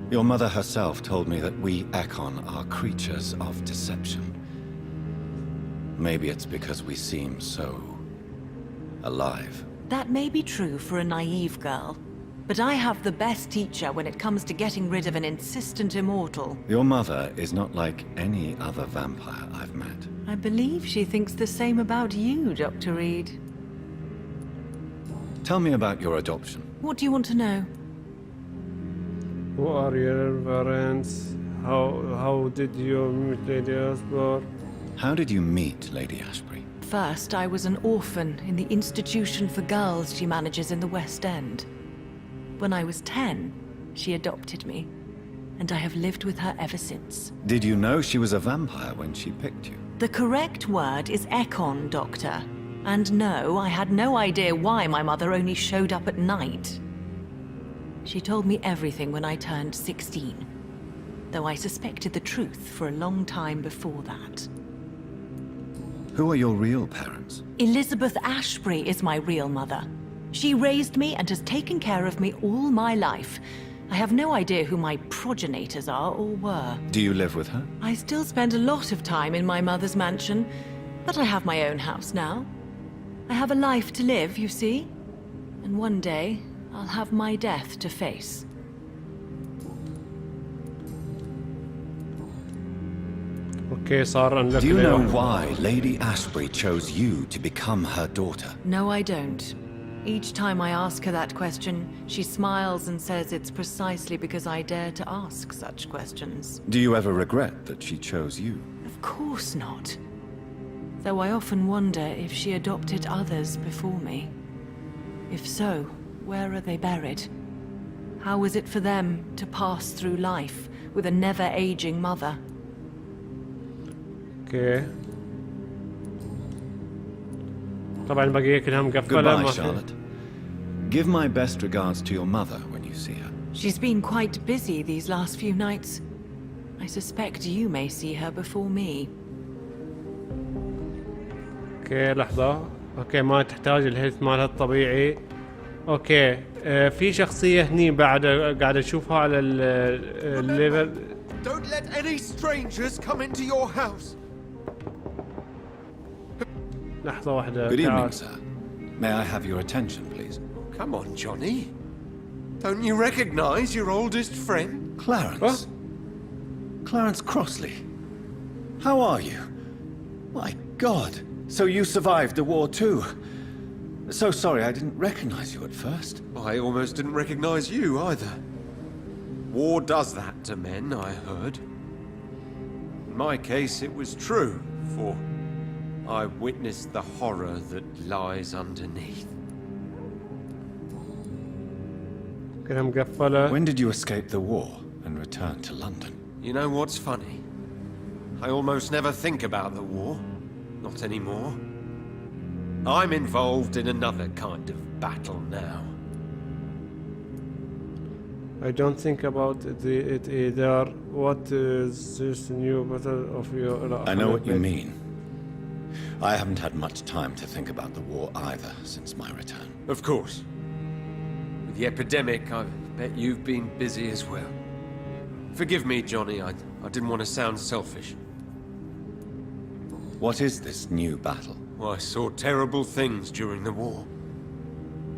Speaker 3: Your mother herself told me that we Ekon are creatures of deception. Maybe it's because we seem so alive.
Speaker 2: That may be true for a naive girl, but I have the best teacher when it comes to getting rid of an insistent immortal.
Speaker 3: Your mother is not like any other vampire I've met.
Speaker 2: I believe she thinks the same about you, Dr. Reed.
Speaker 3: Tell me about your adoption.
Speaker 2: What do you want to know?
Speaker 1: Who are your parents? How did you meet Lady Ashbury?
Speaker 3: How did you meet Lady Ashbury?
Speaker 2: First, I was an orphan in the institution for girls she manages in the West End. When I was 10, she adopted me, and I have lived with her ever since.
Speaker 3: Did you know she was a vampire when she picked you?
Speaker 2: The correct word is Ekon, Doctor. And no, I had no idea why my mother only showed up at night. She told me everything when I turned 16, though I suspected the truth for a long time before that.
Speaker 3: Who are your real parents?
Speaker 2: Elizabeth Ashbury is my real mother. She raised me and has taken care of me all my life. I have no idea who my progenitors are or were.
Speaker 3: Do you live with her?
Speaker 2: I still spend a lot of time in my mother's mansion, but I have my own house now. I have a life to live, you see. And one day, I'll have my death to face.
Speaker 1: Okay, صار
Speaker 3: Do you know why Lady Ashbury chose you to become her daughter?
Speaker 2: No, I don't. Each time I ask her that question, she smiles and says it's precisely because I dare to ask such questions.
Speaker 3: Do you ever regret that she chose you?
Speaker 2: Of course not. Though I often wonder if she adopted others before me. If so, where are they buried? How was it for them to pass through life with a never-aging mother?
Speaker 1: Okay. طبعا البقية كلها مقفلة.
Speaker 3: Goodbye, Charlotte. Give my best regards to your mother when you see her.
Speaker 2: She's been quite busy these last few nights. I suspect you may see her before me.
Speaker 1: اوكي لحظة. اوكي ما تحتاج الهيلث مالها الطبيعي. اوكي في شخصية هني بعد قاعد اشوفها على الليفل.
Speaker 14: Don't let any strangers come into your house.
Speaker 1: لحظة واحدة.
Speaker 3: Good evening, sir. May I have your attention, please?
Speaker 14: Come on, Johnny. Don't you recognize your oldest friend?
Speaker 3: Clarence.
Speaker 1: What?
Speaker 3: Clarence Crossley. How are you? My God. So you survived the war too. So sorry I didn't recognize you at first.
Speaker 14: I almost didn't recognize you either. War does that to men, I heard. In my case, it was true, for I witnessed the horror that lies underneath.
Speaker 3: When did you escape the war and return to London?
Speaker 14: You know what's funny? I almost never think about the war. Not anymore. I'm involved in another kind of battle now.
Speaker 1: I don't think about it either. What is this new battle of your...
Speaker 3: I know what you mean. I haven't had much time to think about the war either since my return.
Speaker 14: Of course. With the epidemic, I bet you've been busy as well. Forgive me, Johnny, I didn't want to sound selfish.
Speaker 3: What is this new battle?
Speaker 14: Well, I saw terrible things during the war.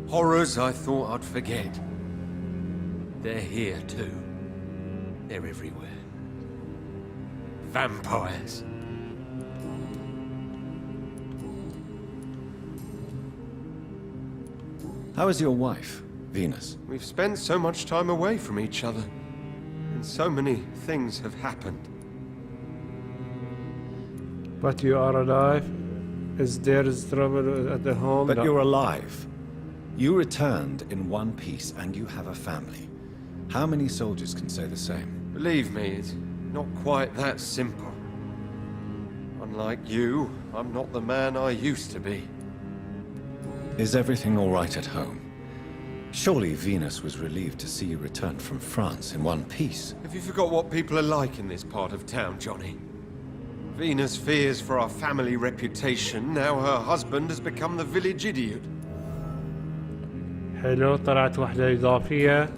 Speaker 14: Horrors I thought I'd forget. They're here too. They're everywhere. Vampires.
Speaker 3: How is your wife, Venus?
Speaker 14: We've spent so much time away from each other, and so many things have happened.
Speaker 1: But you are alive. Is there trouble at the home?
Speaker 3: But you're alive. You returned in one piece, and you have a family. How many soldiers can say the same?
Speaker 14: Believe me, it's not quite that simple. Unlike you, I'm not the man I used to be.
Speaker 3: Is everything all right at home? Surely Venus was relieved to see you return from France in one piece.
Speaker 14: Have you forgot what people are like in this part of town, Johnny? Venus fears for our family reputation. Now her husband has become the village idiot.
Speaker 1: حلو، طلعت واحدة إضافية.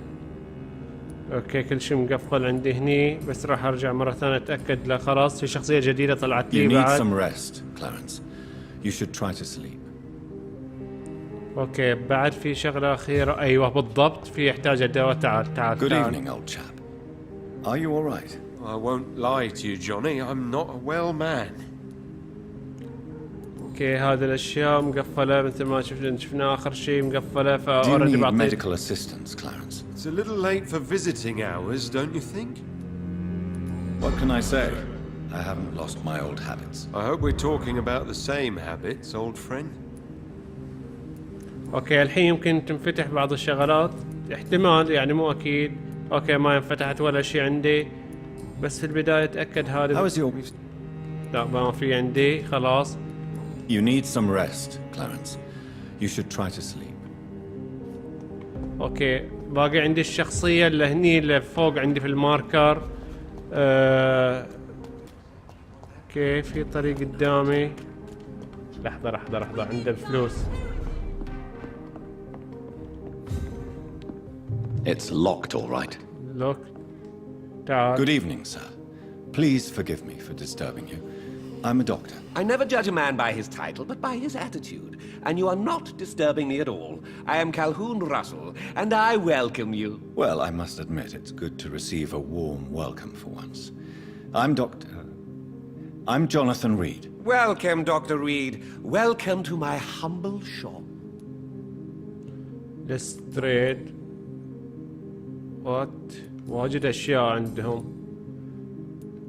Speaker 1: اوكي كل شيء مقفل عندي هني، بس راح ارجع مرة ثانية اتأكد. لا خلاص في شخصية جديدة طلعت لي
Speaker 3: You need
Speaker 1: بعد.
Speaker 3: some rest, Clarence. You should try to sleep.
Speaker 1: اوكي بعد في شغلة أخيرة. أيوة بالضبط، في يحتاج الدواء. تعال تعال
Speaker 3: Good
Speaker 1: تعال.
Speaker 3: evening, old chap. Are you all right?
Speaker 14: I won't lie to you, Johnny. I'm not a well man.
Speaker 1: اوكي هذه الأشياء مقفلة مثل ما شفنا آخر شيء مقفلة.
Speaker 3: Do you
Speaker 1: فأوريدي
Speaker 3: need
Speaker 1: بعطيك.
Speaker 3: medical assistance, Clarence?
Speaker 14: It's a little late for visiting hours, don't you think?
Speaker 3: What can I say? I haven't lost my old habits.
Speaker 14: I hope we're talking about the same habits, old friend.
Speaker 1: اوكي الحين يمكن تنفتح بعض الشغلات، احتمال يعني مو اكيد. اوكي ما انفتحت ولا شيء عندي، بس في البداية اتأكد هذا.
Speaker 3: How is your...
Speaker 1: لا ما في عندي خلاص.
Speaker 3: You need some rest, Clarence. You should try to sleep.
Speaker 1: اوكي باقي عندي الشخصية اللي هني اللي فوق عندي في الماركر. اوكي في طريق قدامي. لحظة عند الفلوس.
Speaker 3: It's locked, all right.
Speaker 1: لوك تعال.
Speaker 3: Good evening, sir. Please forgive me for disturbing you. I'm a doctor.
Speaker 15: I never judge a man by his title, but by his attitude. And you are not disturbing me at all. I am Calhoun Russell, and I welcome you.
Speaker 3: Well, I must admit it's good to receive a warm welcome for once. I'm Jonathan Reed.
Speaker 15: Welcome, Dr. Reed. Welcome to my humble shop.
Speaker 1: Let's trade. What? واجد أشياء عندهم.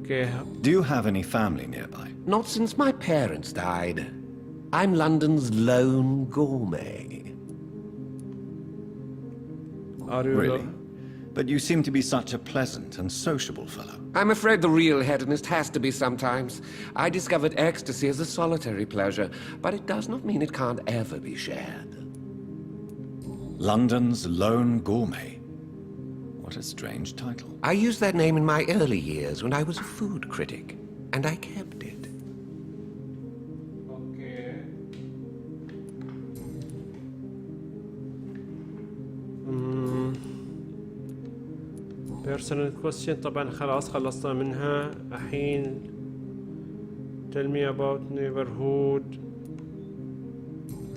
Speaker 1: Okay.
Speaker 3: Do you have any family nearby?
Speaker 15: Not since my parents died. I'm London's lone gourmet.
Speaker 1: Are you
Speaker 3: really? But you seem to be such a pleasant and sociable fellow.
Speaker 15: I'm afraid the real hedonist has to be sometimes. I discovered ecstasy as a solitary pleasure, but it does not mean it can't ever be shared.
Speaker 3: London's lone gourmet. What a strange title.
Speaker 15: I used that name in my early years when I was a food critic, and I kept it.
Speaker 1: Okay. Personal question طبعا خلاص خلصنا منها. الحين tell me about neighborhood.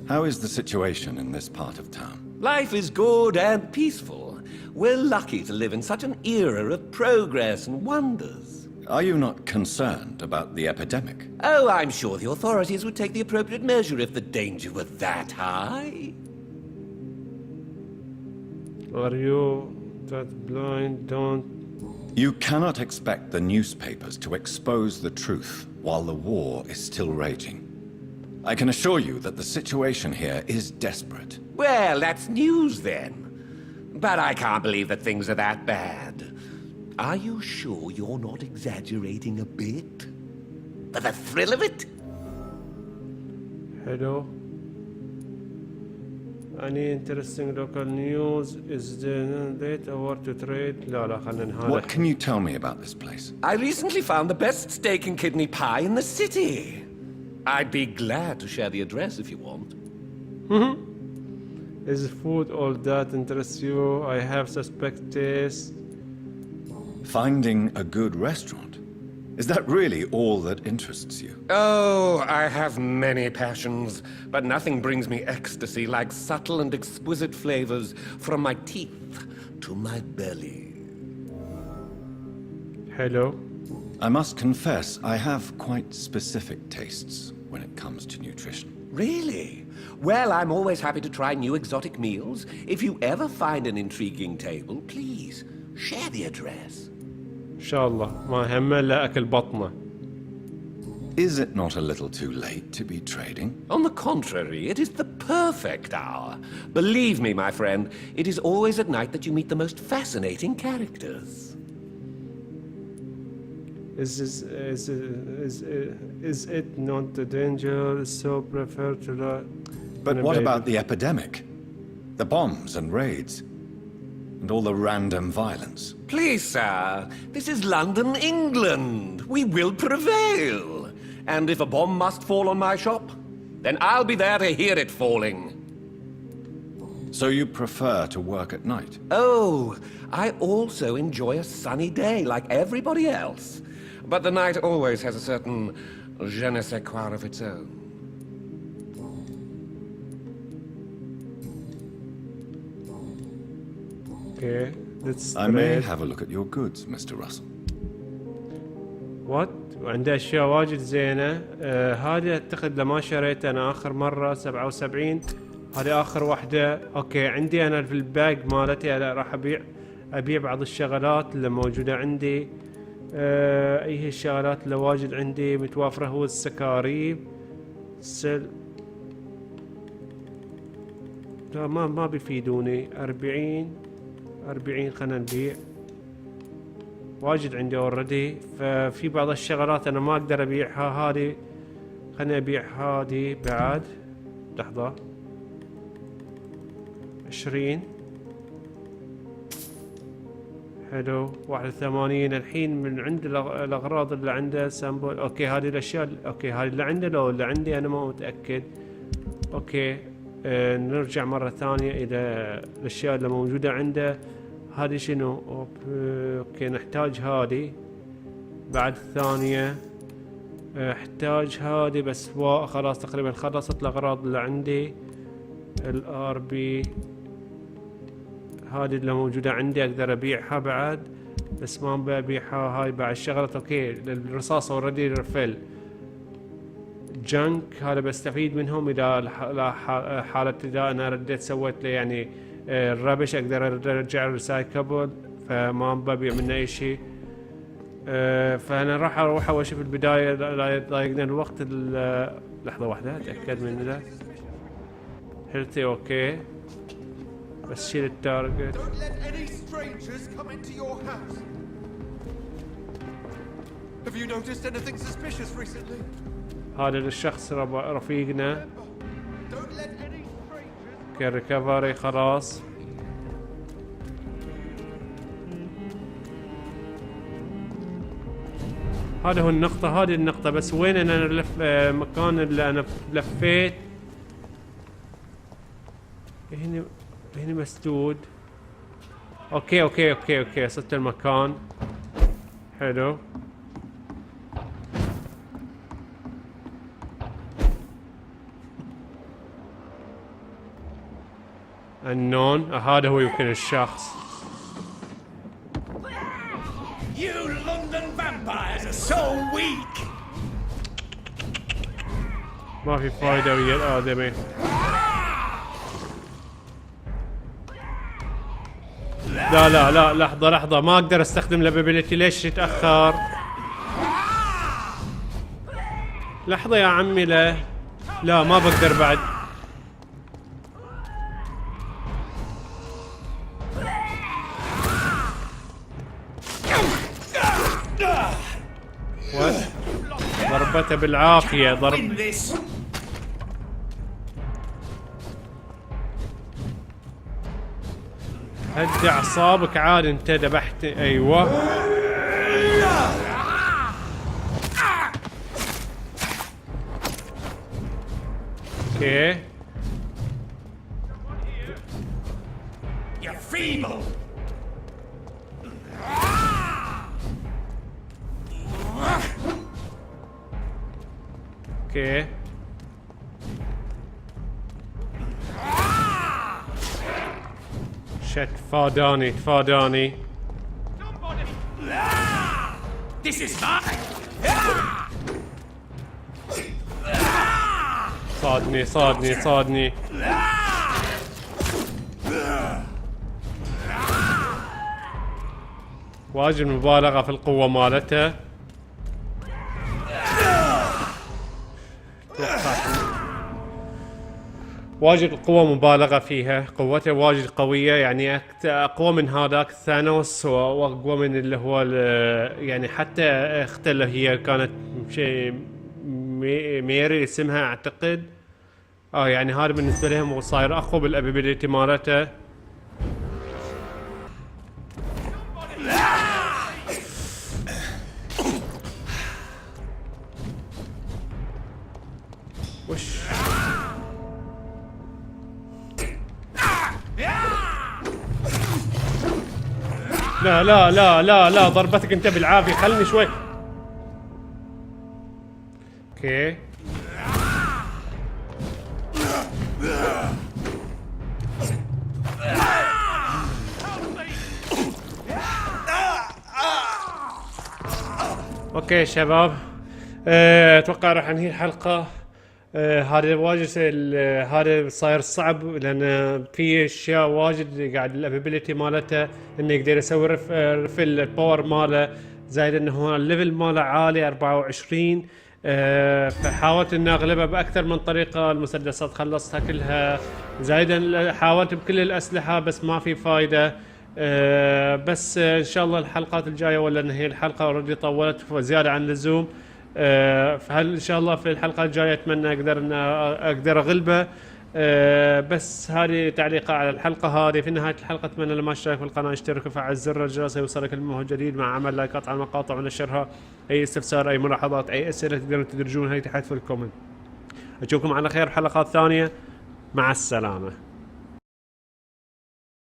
Speaker 3: How is the situation in this part of town?
Speaker 15: Life is good and peaceful. We're lucky to live in such an era of progress and wonders.
Speaker 3: Are you not concerned about the epidemic?
Speaker 15: Oh, I'm sure the authorities would take the appropriate measure if the danger were that high.
Speaker 1: Are you that blind? Don't...
Speaker 3: You cannot expect the newspapers to expose the truth while the war is still raging. I can assure you that the situation here is desperate.
Speaker 15: Well, that's news then. But I can't believe that things are that bad. Are you sure you're not exaggerating a bit? For the thrill of it?
Speaker 1: Hello. Any interesting local news? Is there late hour to trade? لا خلنا نهار.
Speaker 3: What can you tell me about this place?
Speaker 15: I recently found the best steak and kidney pie in the city. I'd be glad to share the address if you want.
Speaker 1: Is food all that interests you? I have suspect taste.
Speaker 3: Finding a good restaurant? Is that really all that interests you?
Speaker 15: Oh, I have many passions, but nothing brings me ecstasy like subtle and exquisite flavors from my teeth to my belly.
Speaker 1: Hello.
Speaker 3: I must confess, I have quite specific tastes when it comes to nutrition.
Speaker 15: Really? Well, I'm always happy to try new exotic meals. If you ever find an intriguing table, please share the address.
Speaker 1: ان شاء الله ما همه الا اكل بطنه.
Speaker 3: Is it not a little too late to be trading?
Speaker 15: On the contrary, it is the perfect hour. Believe me, my friend, it is always at night that you meet the most fascinating characters.
Speaker 1: Is it not the danger so prefer to the...
Speaker 3: But what about the epidemic? The bombs and raids? And all the random violence?
Speaker 15: Please, sir, this is London, England. We will prevail. And if a bomb must fall on my shop, then I'll be there to hear it falling.
Speaker 3: So you prefer to work at night?
Speaker 15: Oh, I also enjoy a sunny day like everybody else. But the night always has a certain je ne sais quoi of its own.
Speaker 1: Okay, let's
Speaker 3: I may have a look at your goods, Mr. Russell.
Speaker 1: What? وعنده اشياء واجد زينه. هذه اعتقد لما شريتها انا اخر مره 77. هذه اخر واحده. اوكي عندي انا في الباج مالتي راح ابيع بعض الشغلات اللي موجوده عندي. اي هي الشغلات اللي واجد عندي متوافره هو السكاريب لا ما بيفيدوني. 40 خلينا نبيع. واجد عندي اوريدي. ففي بعض الشغلات انا ما اقدر ابيعها. هذه خليني ابيع هذه بعد. لحظة 20 حلو. 81 الحين من عند الاغراض اللي عنده سامبل. اوكي هذه الاشياء. اوكي هذه اللي عنده لو اللي عندي انا ما متأكد. اوكي نرجع مرة ثانية الى الاشياء اللي موجودة عنده. هذه شنو؟ اوكي نحتاج هذه بعد الثانية. احتاج هذه بس خلاص تقريبا خلصت الاغراض اللي عندي. الار بي هذه اللي موجودة عندي اقدر ابيعها بعد بس ما ببيعها. هاي بعد شغلت. اوكي الرصاص اوريدي رفل. جنك هذا بستفيد منهم اذا حالة اذا انا رديت سويت لي يعني الربش اقدر ارجع ريسايكبل. فما ببيع منه اي شيء. فانا راح اروح اول شيء في البداية لا يضايقنا الوقت. لحظة واحدة اتأكد من ذا. هيلثي اوكي بس شيل التارجت. هذا الشخص رفيقنا. اوكي ريكفري خلاص. هذا هو النقطة. هذه النقطة بس وين انا لف مكان اللي انا لفيت. هنا مسدود. اوكي صرت المكان. حلو. النون هذا هو يمكن الشخص.
Speaker 16: You London vampires are so weak.
Speaker 1: ما في فايدة ويا الآدمي. لا لحظة ما اقدر استخدم الابيليتي. ليش يتأخر؟ لحظة يا عمي. لا ما بقدر بعد. ضربته بالعافية. ضرب هدي اعصابك عاد. انت ذبحت. ايوه اوكي.
Speaker 16: You're feeble.
Speaker 1: اوكي شت. تفاداني.
Speaker 16: This is mine.
Speaker 1: صادني. واجد مبالغة في القوة مالته. واجد القوة مبالغة فيها، قوته واجد قوية، يعني أقوى من هذاك ثانوس وأقوى من اللي هو يعني حتى أخته اللي هي كانت شيء ميري اسمها أعتقد. يعني هذا بالنسبة لهم وصاير أقوى بالأبيليتي مالته. وش لا لا لا لا لا ضربتك انت بالعافية، خلني شوي. اوكي اوكي شباب، اتوقع راح انهي الحلقة. هذا واجد هذا صاير صعب لان في اشياء واجد قاعد الابيليتي مالته انه يقدر يسوي رفل الباور ماله، زائد انه هو الليفل ماله عالي 24. فحاولت اني اغلبها باكثر من طريقه، المسدسات خلصتها كلها، زائدا حاولت بكل الاسلحه بس ما في فايده. بس ان شاء الله الحلقات الجايه، ولا ان هي الحلقه اوريدي طولت زياده عن اللزوم. فهل ان شاء الله في الحلقه الجايه اتمنى اقدر اغلبه. بس هذه تعليقه على الحلقه هذه. في نهايه الحلقه اتمنى لما اشترك في القناه اشترك وفعل زر الجرس يوصلك المحتوى الجديد، مع عمل لايكات على المقاطع ونشرها. اي استفسار اي ملاحظات اي اسئله تقدرون تدرجونها تحت في الكومنت. اشوفكم على خير بحلقات ثانيه، مع السلامه.